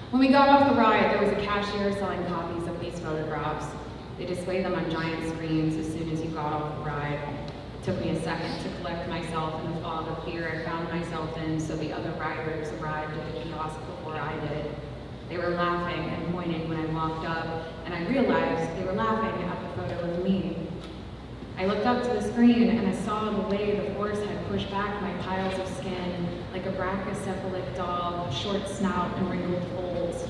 When we got off the ride, there was a cashier selling copies of these photographs. They display them on giant screens as soon as you got off the ride. It took me a second to collect myself in the fog of fear I found myself in, so the other riders arrived at the kiosk before I did. They were laughing and pointing when I walked up, and I realized they were laughing at the photo of me. I looked up to the screen and I saw the way the force had pushed back my piles of skin like a brachycephalic dog, short snout and wrinkled folds.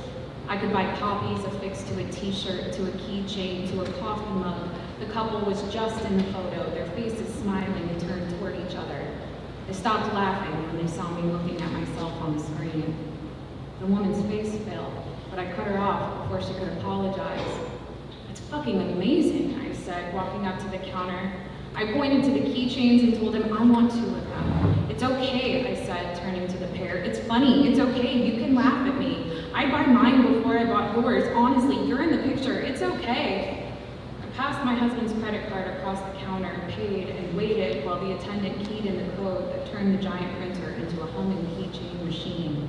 I could buy copies affixed to a t-shirt, to a keychain, to a coffee mug. The couple was just in the photo, their faces smiling and turned toward each other. They stopped laughing when they saw me looking at myself on the screen. The woman's face fell, but I cut her off before she could apologize. "It's fucking amazing," I said, walking up to the counter. I pointed to the keychains and told him I want 2 of them. "It's okay," I said, turning to the pair. "It's funny, it's okay, you can laugh at me. I'd buy mine before I bought yours. Honestly, you're in the picture, it's okay." I passed my husband's credit card across the counter, paid, and waited while the attendant keyed in the code that turned the giant printer into a humming keychain machine.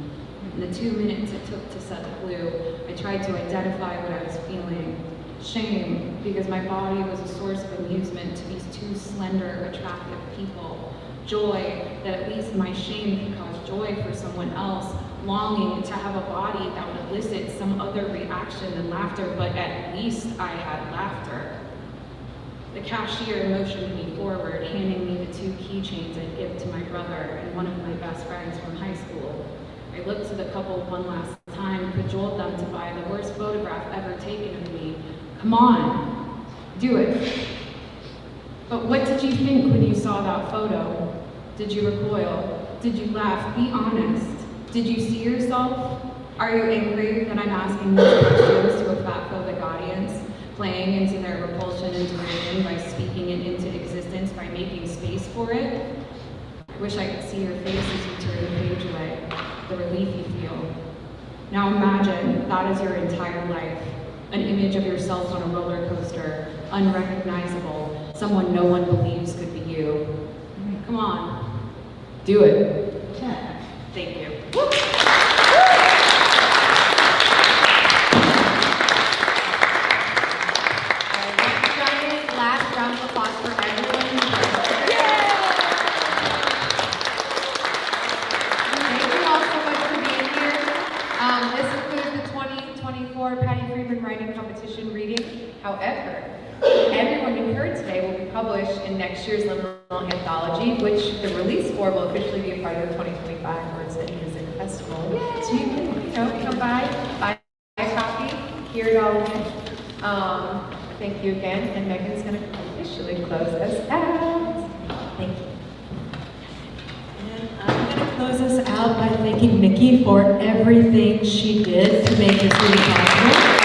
In the 2 minutes it took to set the glue, I tried to identify what I was feeling. Shame, because my body was a source of amusement to these 2 slender, attractive people. Joy, that at least my shame could cause joy for someone else. Longing to have a body that would elicit some other reaction than laughter, but at least I had laughter. The cashier motioned me forward, handing me the 2 keychains I'd give to my brother and one of my best friends from high school. I looked to the couple one last time, cajoled them to buy the worst photograph ever taken of me. Come on, do it. But what did you think when you saw that photo? Did you recoil? Did you laugh? Be honest. Did you see yourself? Are you angry that I'm asking these questions to a fat-phobic audience, playing into their repulsion and derision by speaking it into existence, by making space for it? I wish I could see your face as you turn the page away, the relief you feel. Now imagine that is your entire life, an image of yourself on a roller coaster, unrecognizable, someone no one believes could be you. Come on, do it. Thank you. Last round of applause for everyone. Thank you all so much for being here. This includes the 2024 Patty Friedmann Writing Competition reading. However, everyone you heard today will be published in next year's LMNL anthology, which the release for will officially be a part of the 2025 Word City Music Festival. So you can, come by, buy a copy, hear it all again. Thank you again, and Megan's going to officially close us out. Thank you. And I'm going to close us out by thanking Nikki for everything she did to make this really possible.